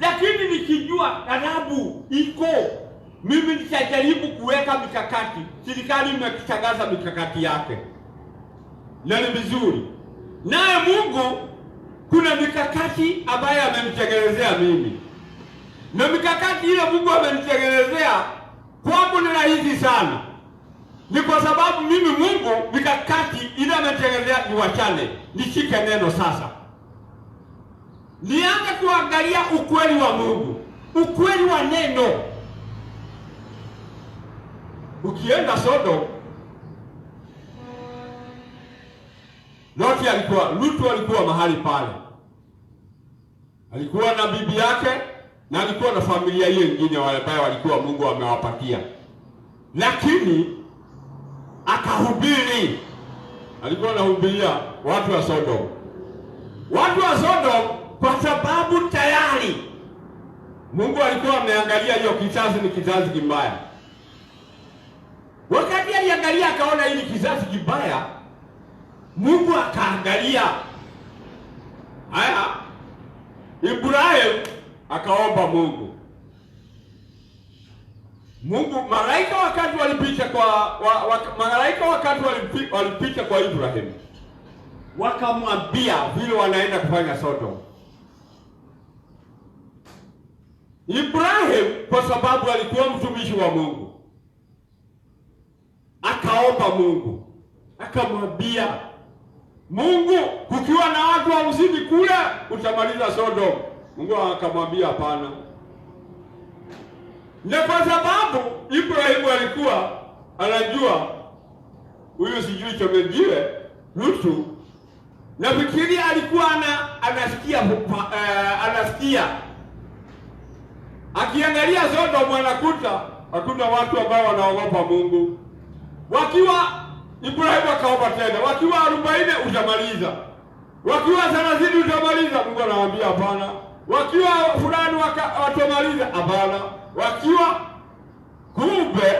Lakini nikijua ghadhabu iko, mimi nitajaribu kuweka mikakati. Serikali imetangaza mikakati yake na ni vizuri, naye Mungu kuna mikakati ambayo amenitengenezea mimi, na mikakati ile Mungu amenitengenezea kwangu ni rahisi sana. Ni kwa sababu mimi Mungu mikakati ile amenitengenezea niwachane, nishike neno sasa, nianze kuangalia ukweli wa Mungu, ukweli wa neno. Ukienda Sodom, Lutu alikuwa mahali pale, alikuwa na bibi yake na alikuwa na familia hiyo nyingine wale ambao walikuwa Mungu amewapatia, lakini akahubiri, alikuwa anahubiria watu wa Sodom. Watu wa Sodom, kwa sababu tayari Mungu alikuwa ameangalia hiyo kizazi ni kizazi kibaya. Wakati aliangalia akaona hili kizazi kibaya, Mungu akaangalia haya, Ibrahim akaomba Mungu. Malaika wakati walipita kwa Ibrahim, wakamwambia vile wanaenda kufanya Sodom. Ibrahim kwa sababu alikuwa mtumishi wa Mungu, akaomba Mungu, akamwambia Mungu, kukiwa na watu 50 kule utamaliza Sodom. Mungu akamwambia hapana. Na kwa sababu Ibrahimu alikuwa anajua huyu sijui chomejiwe Lutu, na fikiri alikuwa anasikia akiangalia Sodom, anakuta hakuna watu ambao wanaogopa Mungu. Ibrahimu akaomba tena, wakiwa 40 utamaliza, wakiwa 30 utamaliza. Mungu anawaambia hapana. Wakiwa fulani watamaliza, hapana. Wakiwa kumbe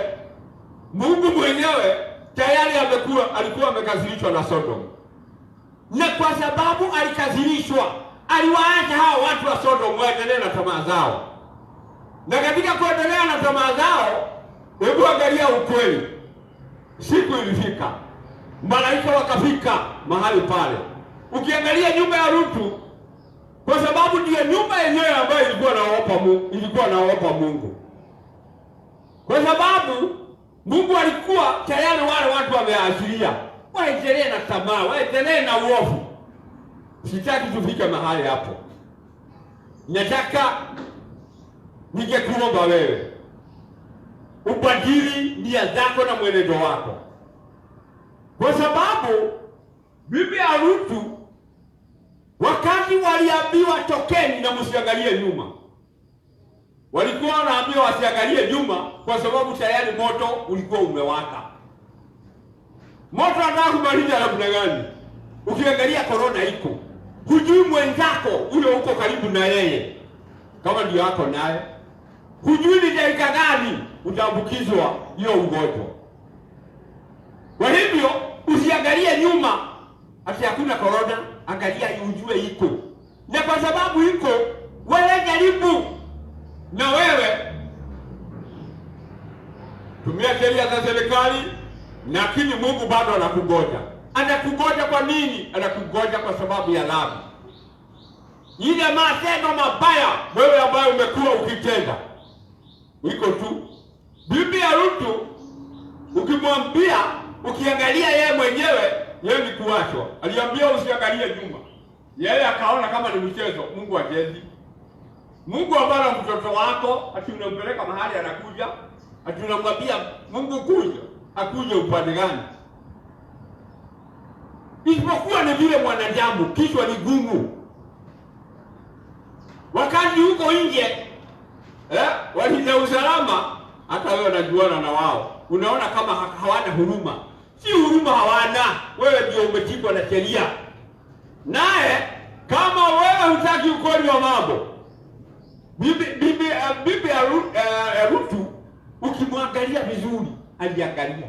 Mungu mwenyewe tayari alikuwa amekasirishwa na Sodom, na kwa sababu alikasirishwa, aliwaacha hao watu wa Sodom waendelee na tamaa zao. Na katika kuendelea na tamaa zao, hebu angalia ukweli. Siku ilifika, malaika wakafika mahali pale. Ukiangalia nyumba ya Lutu, kwa sababu ndiyo nyumba yenyewe ambayo ilikuwa naogopa Mungu, kwa sababu Mungu alikuwa tayari wale watu wameashiria waendelee na tamaa, waendelee na uovu. Sitaki tufike mahali hapo. Nataka ningekuomba wewe ubadili nia zako na mwenendo wako, kwa sababu bibi ya Lutu wakati waliambiwa tokeni na msiangalie nyuma, walikuwa wanaambiwa wasiangalie nyuma, kwa sababu tayari moto ulikuwa umewaka. Moto unataka kumaliza namna gani? Ukiangalia corona iko, hujui mwenzako ule uko karibu na yeye kama ndio yako naye, hujui ni dakika gani utaambukizwa hiyo ugonjwa. Kwa hivyo usiangalie nyuma ati hakuna corona, angalia ujue iko. Na kwa sababu iko, wewe jaribu na wewe tumia sheria za serikali, lakini Mungu bado anakungoja. Anakungoja kwa nini? Anakungoja kwa sababu ya dhambi. Ile matendo mabaya wewe ambayo umekuwa ukitenda iko tu. Bibi ya Lutu ukimwambia Ukiangalia yeye mwenyewe, yeye ni kuachwa. Aliambia usiangalie nyuma. Yeye akaona kama ni mchezo. Mungu hachezi. Mungu ambaye mtoto wako ati unampeleka mahali anakuja, ati unamwambia Mungu kuja, akuje upande gani? Isipokuwa ni vile mwanadamu kichwa ni gumu. Wakati huko nje walinda usalama, hata wewe unajuana na wao, unaona kama hawana huruma. Si huruma hawana, wewe ndio umetikwa na sheria. Naye kama wewe hutaki ukweli wa mambo, bibi ya Rutu ukimwangalia vizuri, aliangalia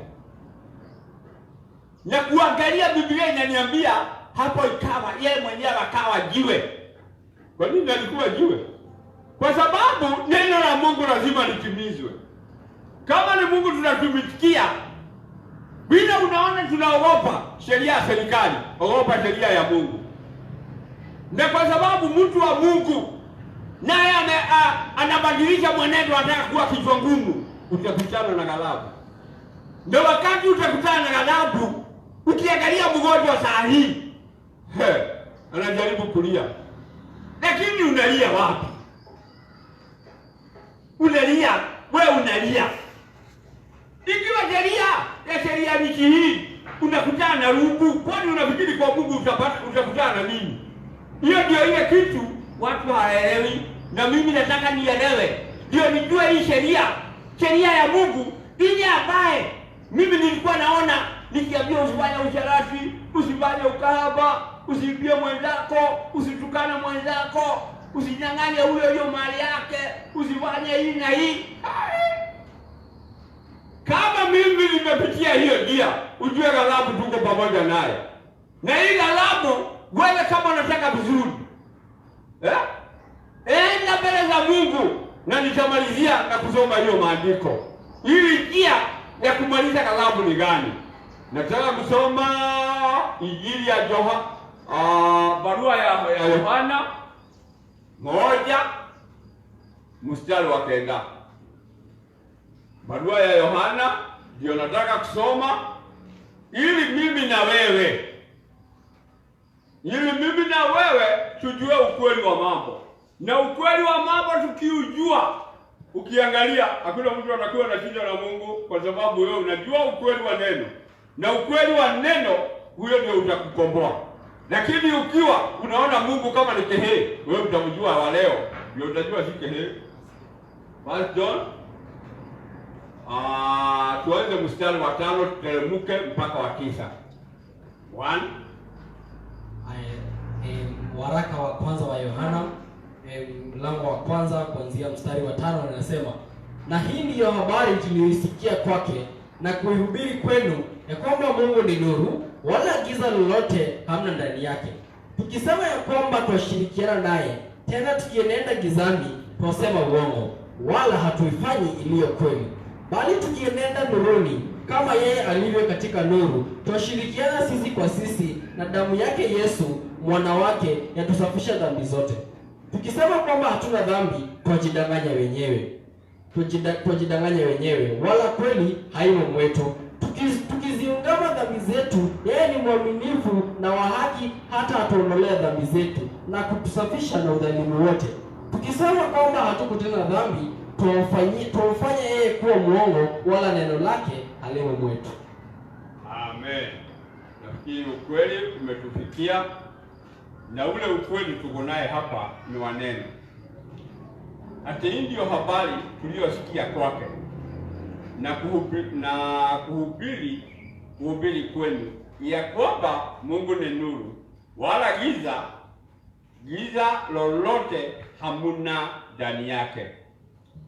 na kuangalia. Biblia inaniambia hapo ikawa yeye mwenyewe akawa jiwe. Kwa nini alikuwa jiwe? Kwa sababu neno la Mungu lazima litimizwe. Kama ni Mungu tunatumikia, bila unaona tunaogopa sheria ya serikali, ogopa sheria ya Mungu. Na kwa sababu mtu wa Mungu naye anabadilisha mwenendo, anataka kuwa kichwa ngumu, utakutana na ghadhabu. Ndio wakati utakutana na ghadhabu. Ukiangalia mgonjwa saa hii, anajaribu kulia, lakini unalia wapi? Unalia, wewe unalia. Ikiwa sheria ni hii, unakutana na rungu, kwani unafikiri kwa Mungu utakutana na nini? Hiyo ndio ile kitu watu hawaelewi, na mimi nataka nielewe. Ndio nijue hii sheria ya Mungu ile ambaye mimi nilikuwa naona nikiambia usifanye usharati, usifanye ukahaba, usiibie mwenzako, usitukane mwenzako, usinyang'anye huyo mali yake, usifanye hii na hii. Kama mimi nimepitia hiyo njia, ujue ghadhabu tuko pamoja naye. Na hii ghadhabu, wewe kama unataka vizuri, enda mbele za Mungu, na nitamalizia na kusoma hiyo maandiko. Hii njia ya kumaliza ghadhabu ni gani? Nataka kusoma Injili ya barua ya Yohana 1:9. Barua ya Yohana ndio nataka kusoma ili mimi na wewe tujue ukweli wa mambo. Na ukweli wa mambo tukiujua, ukiangalia hakuna mtu anakuwa na shida na Mungu, kwa sababu wewe unajua ukweli wa neno. Na ukweli wa neno huyo ndio utakukomboa. Lakini ukiwa unaona Mungu kama ni kehe, wewe utamjua wa leo, ndio utajua si kehe. First John tuanze mstari wa 5 tuteremke mpaka wa 9. 1. Waraka wa kwanza wa Yohana mlango wa kwanza kuanzia mstari wa 5 anasema, na hii ndiyo habari tuliyoisikia kwake na kuihubiri kwenu, ya kwamba Mungu ni nuru, wala giza lolote hamna ndani yake. Tukisema ya kwamba twashirikiana naye, tena tukienenda gizani, twasema uongo, wala hatuifanyi iliyo kweli. Bali tukienenda nuruni, kama yeye alivyo katika nuru, twashirikiana sisi kwa sisi, na damu yake Yesu mwana wake yatusafisha dhambi zote. Tukisema kwamba hatuna dhambi, twajidanganya wenyewe, wala kweli haimo mwetu. Tukiziungama dhambi zetu, yeye ni mwaminifu na wa haki, hata atuondolea dhambi zetu na kutusafisha na udhalimu wote. Tukisema kwamba hatukutenda dhambi, tumfanye yeye kuwa muongo, wala neno lake halimo mwetu. Amen. Nafikiri ukweli umetufikia, na ule ukweli tuko naye hapa ni wa neno. Ati hii ndio habari tuliyosikia kwake na kuhubiri kwenu, ya kwamba Mungu ni nuru, wala giza lolote hamuna ndani yake.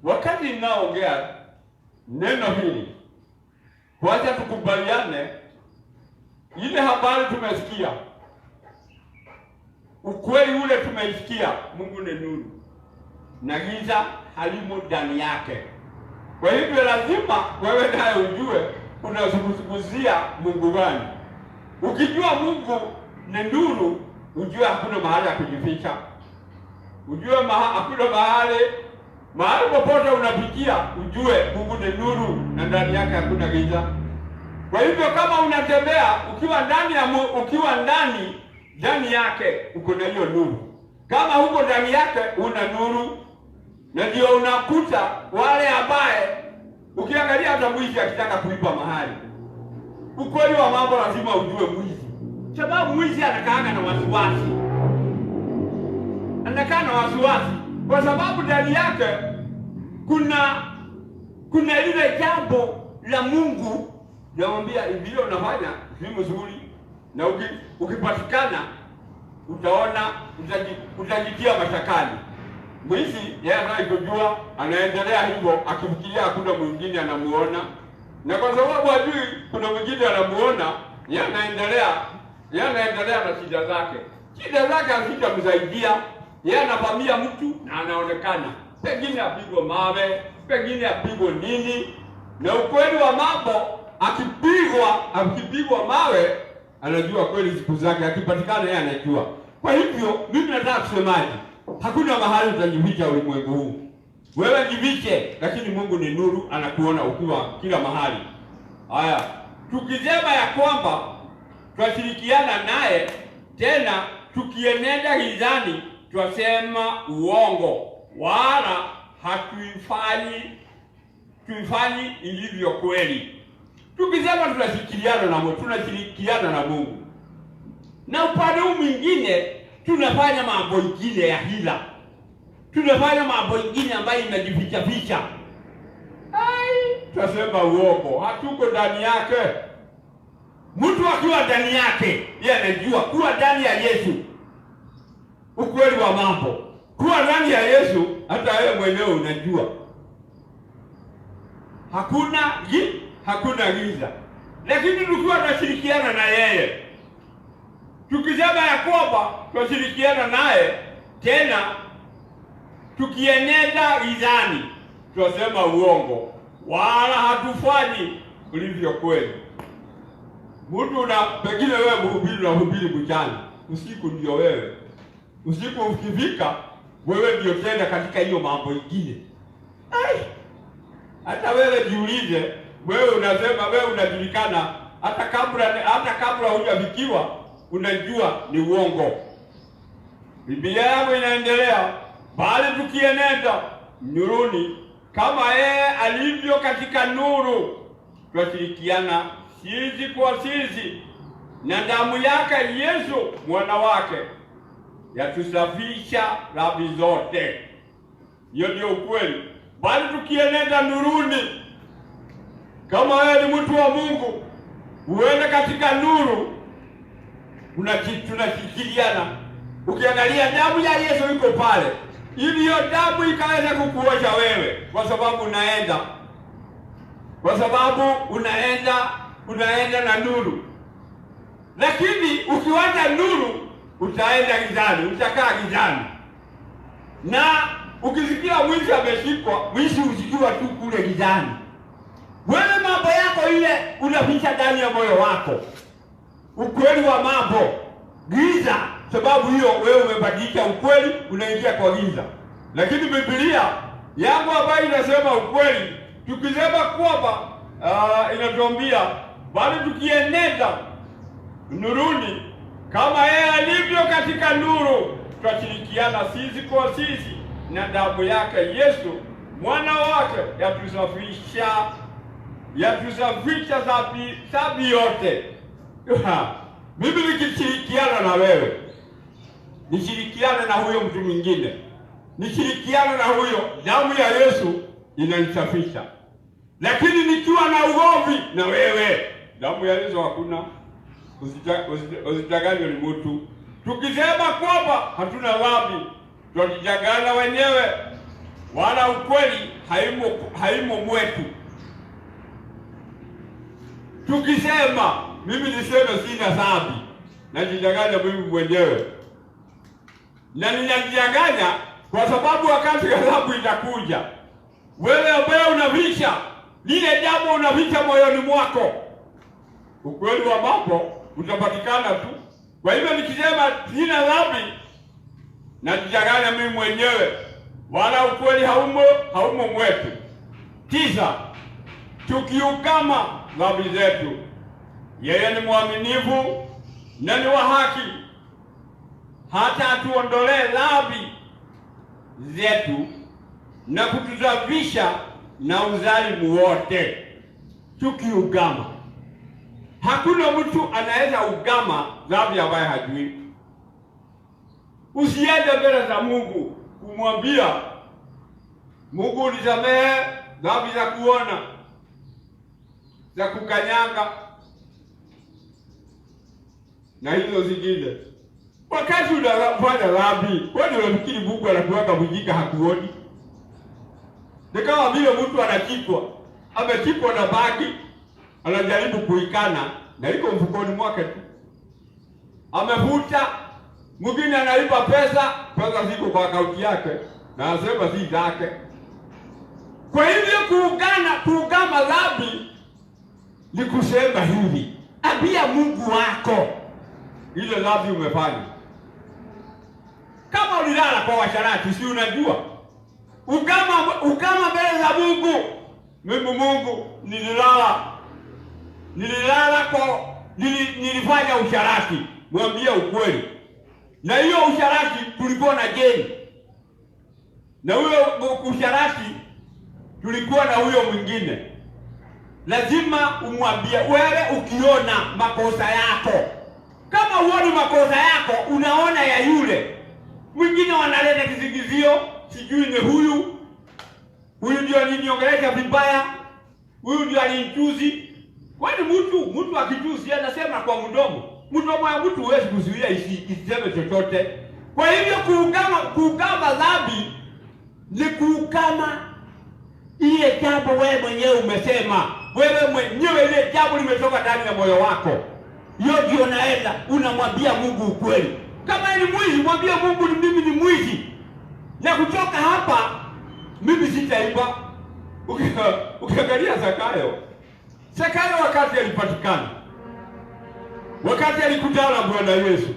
Wakati ninaongea neno hili, wacha tukubaliane, ile habari tumesikia, ukweli ule tumeisikia, Mungu ni nuru na giza halimo ndani yake. Kwa hivyo lazima wewe naye ujue unazungumzia Mungu gani. Ukijua Mungu ni nuru, ujue hakuna mahali ya kujificha. Ujue hakuna mahali popote unapitia, ujue Mungu ni nuru na ndani yake hakuna giza. Kwa hivyo kama unatembea ukiwa ndani yake uko na hiyo nuru. Kama huko ndani yake una nuru, na ndio unakuta wale ambaye ukiangalia hata mwizi akitaka kuiba mahali, ukweli wa mambo lazima ujue mwizi, sababu mwizi anakaanga na wasiwasi, kwa sababu ndani yake kuna ile jambo la Mungu namwambia hivi, unafanya si mzuri, na ukipatikana utaona utajitia mashakani. Mwizi yeye anayejua anaendelea hivyo akifikiria hakuna mwingine anamuona, na kwa sababu hajui kuna mwingine anamuona, yeye anaendelea na shida zake hazitamsaidia. Yeye anavamia mtu na anaonekana pengine apigwe mawe, pengine apigwe nini, na ukweli wa mambo akipigwa mawe anajua kweli siku zake, akipatikana yeye anajua. Kwa hivyo mimi nataka kusemaje? Hakuna mahali utajificha ulimwengu huu. Wewe jifiche, lakini Mungu ni nuru, anakuona ukiwa kila mahali. Haya, tukisema ya kwamba twashirikiana naye, tena tukienenda gizani twasema uongo, wala hatuifanyi ilivyo kweli. Tukisema tunashirikiana na Mungu, na upande huu mwingine tunafanya mambo ingine ya hila, tunafanya mambo ingine ambayo inajificha. Tunasema uongo, hatuko ndani yake. Mtu akiwa ndani yake, yeye anajua kuwa ndani ya Yesu. Ukweli wa mambo, kuwa ndani ya Yesu, hata wewe mwenyewe unajua hakuna giza. Lakini tukiwa tunashirikiana na yeye, tukisema ya kwamba tunashirikiana naye, tena tukienenda gizani tunasema uongo, wala hatufanyi ulivyo kweli. Mtu pengine wewe unahubiri mchana, usiku ndio wewe. Usiku ukifika, wewe ndio tenda katika hiyo mambo ingine. Hata wewe jiulize, wewe unasema wewe unajulikana, hata kabla hujafikiwa unajua ni uongo. Biblia yangu inaendelea, bali tukienenda nuruni kama yeye alivyo katika nuru, twashirikiana sisi kwa sisi, na damu yake Yesu mwana wake yatusafisha dhambi zote. Hiyo ndio ukweli. Bali tukienenda nuruni, kama wewe ni mtu wa Mungu, uende katika nuru, tunashirikiana. Ukiangalia damu ya Yesu iko pale, ili hiyo damu ikaweza kukuosha wewe, kwa sababu unaenda na nuru. Lakini ukiwacha nuru, utaenda gizani, utakaa gizani. Na ukisikia mwizi ameshikwa, mwizi usikiwa tu kule gizani. Wewe mambo yako ile unaficha ndani ya moyo wako, ukweli wa mambo giza. Sababu hiyo wewe umebadilisha ukweli, unaingia kwa giza. Lakini Biblia yangu ambayo inasema ukweli, tukisema kwamba inatuambia bali tukienenda nuruni kama yeye alivyo katika nuru, twashirikiana sisi kwa sisi, na damu yake Yesu mwana wake yatusafisha dhambi yote. Mimi nikishirikiana na wewe, nishirikiane na huyo mtu mwingine, nishirikiane na huyo, damu ya Yesu inanisafisha. Lakini nikiwa na ugomvi na wewe, damu ya Yesu hakuna. Usitaganywe ni mtu. Tukisema kwamba hatuna dhambi, tunajidanganya wenyewe, wala ukweli haimo mwetu. Tukisema mimi niseme sina dhambi, najidanganya mimi mwenyewe. Na ninajidanganya kwa sababu wakati adhabu itakuja, wewe ambaye unaficha lile jambo, unaficha moyoni mwako, ukweli wa mambo utapatikana tu. Kwa hivyo nikisema sina dhambi, najidanganya mimi mwenyewe, wala ukweli haumo mwetu. 9, tukiukama dhambi zetu, Yeye ni mwaminifu na ni wa haki, hata atuondolee dhambi zetu na kutusafisha na udhalimu wote. Tukiugama, hakuna mtu anaweza ugama dhambi ambaye hajui. Usiende mbele za Mungu kumwambia Mungu, unisamehe dhambi za kuona, za kukanyanga na hizo zingine. Wakati unafanya dhambi, kwani unafikiri Mungu anakuweka mjinga hakuoni? Ni kama vile mtu anachikwa, amechikwa na bagi, anajaribu kuikana na iko mfukoni mwake tu. Amevuta, mwingine analipa pesa ziko kwa akaunti yake na anasema si zake. Kwa hivyo kuugama dhambi ni kusema hivi, ambia Mungu wako ile dhambi umefanya. Kama ulilala kwa washarati, si unajua? Ugama mbele za Mungu. Mimi Mungu nilifanya usharati, mwambie ukweli. Na hiyo usharati tulikuwa na jeni. Na huyo usharati tulikuwa na huyo mwingine. Lazima umwambie wewe ukiona makosa yako. Kama huoni makosa yako, unaona ya yule mwingine. Wanaleta kisingizio, sijui ni huyu ndio aliniongelea vibaya, huyu ndio alinichuzi. Kwani mtu akichuzi anasema kwa mdomo ya mtu huwezi kuzuia isiseme chochote. Kwa hivyo kuugama dhambi ni kuugama ile jambo wewe mwenyewe umesema. Wewe mwenyewe ile jambo limetoka ndani ya moyo wako. Hiyo ndio naenda unamwambia Mungu ukweli. Kama ni mwizi, mwambie Mungu mimi ni mwizi. Na kutoka hapa mimi sitaiba. Ukiangalia Zakayo wakati alipatikana, wakati alikutana na Bwana Yesu,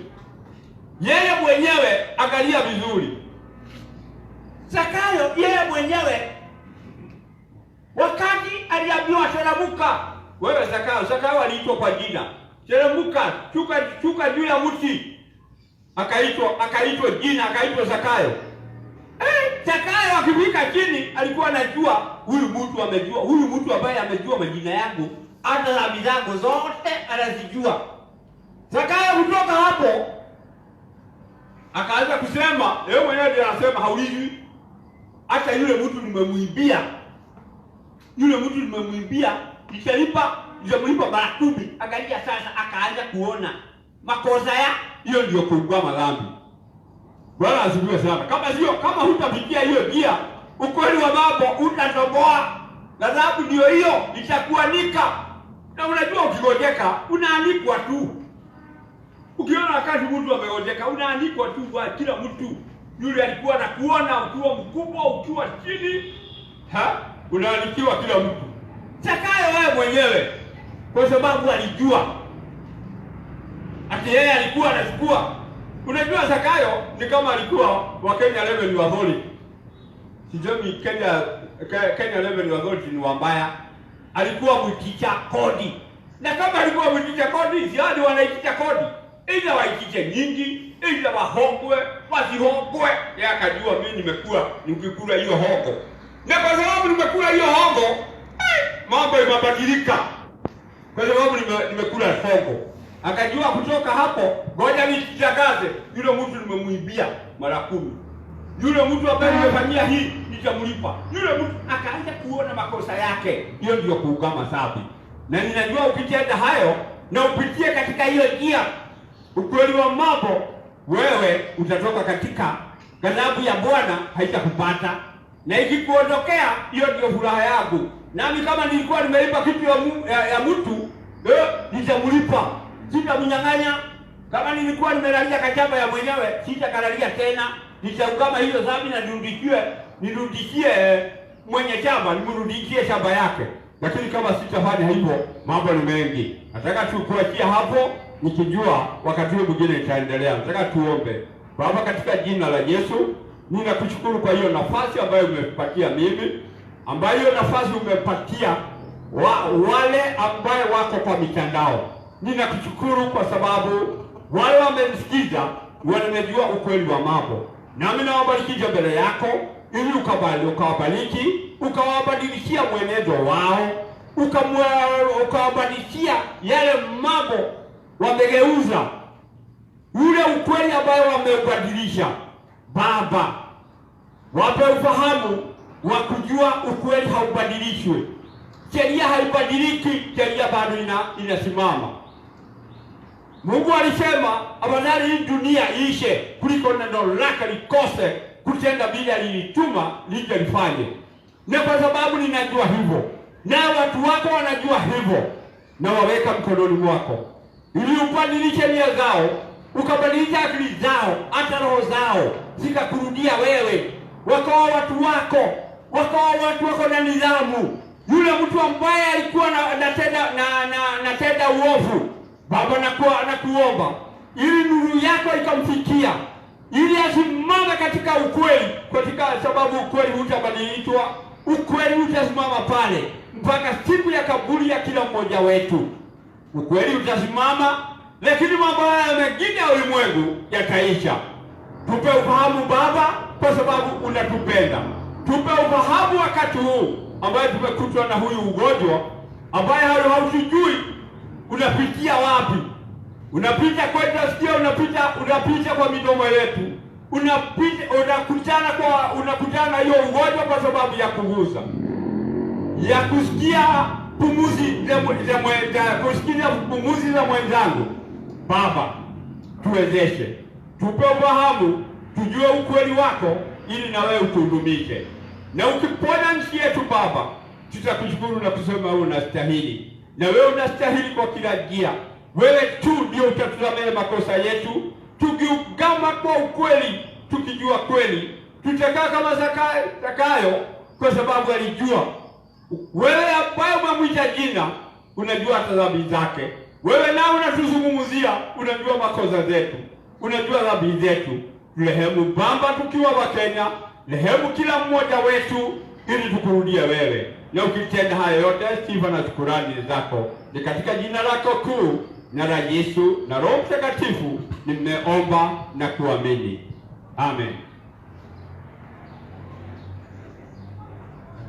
yeye mwenyewe, angalia vizuri, Zakayo yeye mwenyewe wakati aliambiwa teremka, wewe Zakayo aliitwa kwa jina, teremka, shuka juu ya mti, akaitwa jina, akaitwa Zakayo. Zakayo akifika chini alikuwa anajua huyu mtu ambaye amejua majina yangu, hata dhambi zangu zote anazijua. Zakayo kutoka hapo akaanza kusema, yeye mwenyewe ndiye anasema hauliwi. Hata yule mtu nimemwibia, nitamlipa mara 10. Angalia sasa, akaanza kuona makosa ya hiyo, ndio kuugama dhambi. Bwana asifiwe sana. Kama hutapitia hiyo njia, ukweli wa mambo utatoboa. Na dhambi ndio hiyo itakuanika. Na unajua ukigojeka unaanikwa tu. Ukiona wakati mtu amegojeka unaanikwa tu kwa kila mtu. Yule alikuwa anakuona ukiwa mkubwa, ukiwa chini, unaanikiwa kila mtu. Zakayo wewe mwenyewe, kwa sababu alijua ati yeye alikuwa anachukua. Unajua Zakayo ni kama alikuwa wa Kenya Revenue Authority. Sijui Kenya Revenue Authority ni wambaya. Alikuwa mwitisha kodi. Na kama alikuwa mwitisha kodi, si hadi wanaitisha kodi. Ila waitishe nyingi, ila wahongwe, wasihongwe. Yeye akajua mimi nikikula hiyo hongo. Na kwa sababu nimekula hiyo hongo, mambo yamebadilika. Kwa sababu nimekula hongo. Akajua kutoka hapo, ngoja nitangaze, yule mtu nimemuibia mara 10. Yule mtu ambaye nimefanyia hii nitamlipa. Yule mtu akaanza kuona makosa yake. Hiyo ndio kuugama dhambi. Na ninajua ukitenda hayo na upitie katika hiyo njia, ukweli wa mambo, wewe utatoka katika ghadhabu ya Bwana, haitakupata. Na ikikuondokea, hiyo ndio furaha yangu. Nami kama nilikuwa nimeiba kitu ya mtu, nitamlipa. Sitamnyang'anya. Kama nilikuwa nimelalia kachamba ya mwenyewe, sitakalalia tena. Nitaugama hiyo dhambi na nirudishie mwenye shamba, nimrudishie shamba yake. Lakini kama sitafanya hivyo, mambo ni mengi. Nataka tukuachia hapo nikijua wakati mwingine itaendelea. Nataka tuombe. Baba, katika jina la Yesu, ninakushukuru kwa hiyo nafasi ambayo umepatia mimi, ambayo nafasi umepatia wale ambaye wako kwa mitandao. ninakushukuru kwa sababu wale wamenisikiza wamejua ukweli wa mambo. Nami nawabarikisha mbele yako ili ukawabariki, ukawabadilishia mwenendo wao, ukawabadilishia yale mambo wamegeuza, ule ukweli ambayo wameubadilisha. Baba, wape ufahamu wa kujua ukweli haubadilishwi. Sheria haibadiliki, sheria bado inasimama. Mungu alisema afadhali hii dunia ishe kuliko neno lake likose kutenda vile alilituma lije lifanye. Na kwa sababu ninajua hivyo, na watu wako wanajua hivyo, na waweka mkononi mwako ili ubadilishe nia zao, ukabadilisha akili zao, hata roho zao zikakurudia wewe, wakawa watu wako, wakawa watu wako na nidhamu. Yule mtu ambaye alikuwa anatenda uovu, Baba, nakuomba ili nuru yako ikamfikia, ili asimame katika ukweli, katika sababu ukweli utabadilishwa, ukweli utasimama pale mpaka siku ya kaburi ya kila mmoja wetu. Ukweli utasimama, lakini mambo haya mengine ya ulimwengu yataisha. Tupe ufahamu Baba, kwa sababu unatupenda. Tupe ufahamu wakati huu ambaye tumekutwa na huyu ugonjwa ambaye hausijui unapitia wapi. Unapita kwetu sikio, unapita kwa midomo yetu. Unakutana na hiyo ugonjwa kwa sababu ya kugusa, ya kusikia pumuzi za mwenzangu. Baba, tuwezeshe, tupe ufahamu, tujue ukweli wako ili na wewe utuhudumishe. Na ukiponya nchi yetu Baba, tutakushukuru na kusema wewe unastahili. Na wewe unastahili kwa kila njia. Wewe tu ndio utatusamehe makosa yetu, tukiugama kwa ukweli, tukijua kweli. Tutakaa kama Zakayo kwa sababu alijua. Wewe ambaye umemwita jina, unajua hata dhambi zake. Wewe nao unatuzungumzia, unajua makosa zetu, unajua dhambi zetu. Rehemu Baba, tukiwa wa Kenya, rehemu kila mmoja wetu ili tukurudie wewe. Na ukitenda haya yote, sifa na shukrani zako ni katika jina lako kuu na la Yesu na Roho Mtakatifu nimeomba na kuamini. Amen.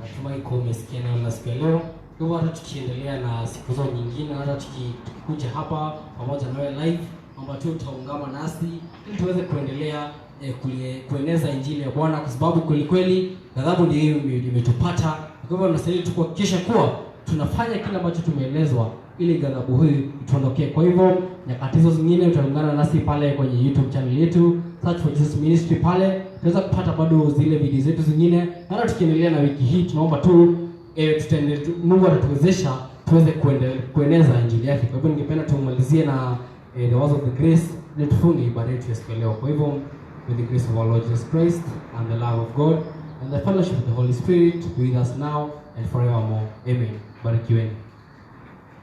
Natumai kwa umesikia neno la siku ya leo. Kwa hivyo hata tukiendelea na siku zao nyingine, hata tukikuja hapa pamoja na wewe live, ambapo utaungana nasi ili tuweze kuendelea kueneza injili ya Bwana, kwa sababu kweli ghadhabu ndio imetupata. Kwa hivyo tunastahili kuhakikisha kuwa tunafanya kile ambacho tumeelezwa ili ghadhabu hii ituondokee. Kwa hivyo nyakati hizo zingine utaungana nasi pale kwenye YouTube channel yetu, Search for Jesus Ministry pale. Tunaweza kupata bado zile video zetu zingine. Hata tukiendelea na wiki hii, tunaomba tu Mungu atatuwezesha tuweze kueneza injili yake. Kwa hivyo ningependa tumalizie na the words of the grace ili tufunge ibada yetu ya siku leo. Kwa hivyo, with the grace of our Lord Jesus Christ and the love of God and the fellowship of the Holy Spirit be with us now and forevermore. Amen. Barikiweni.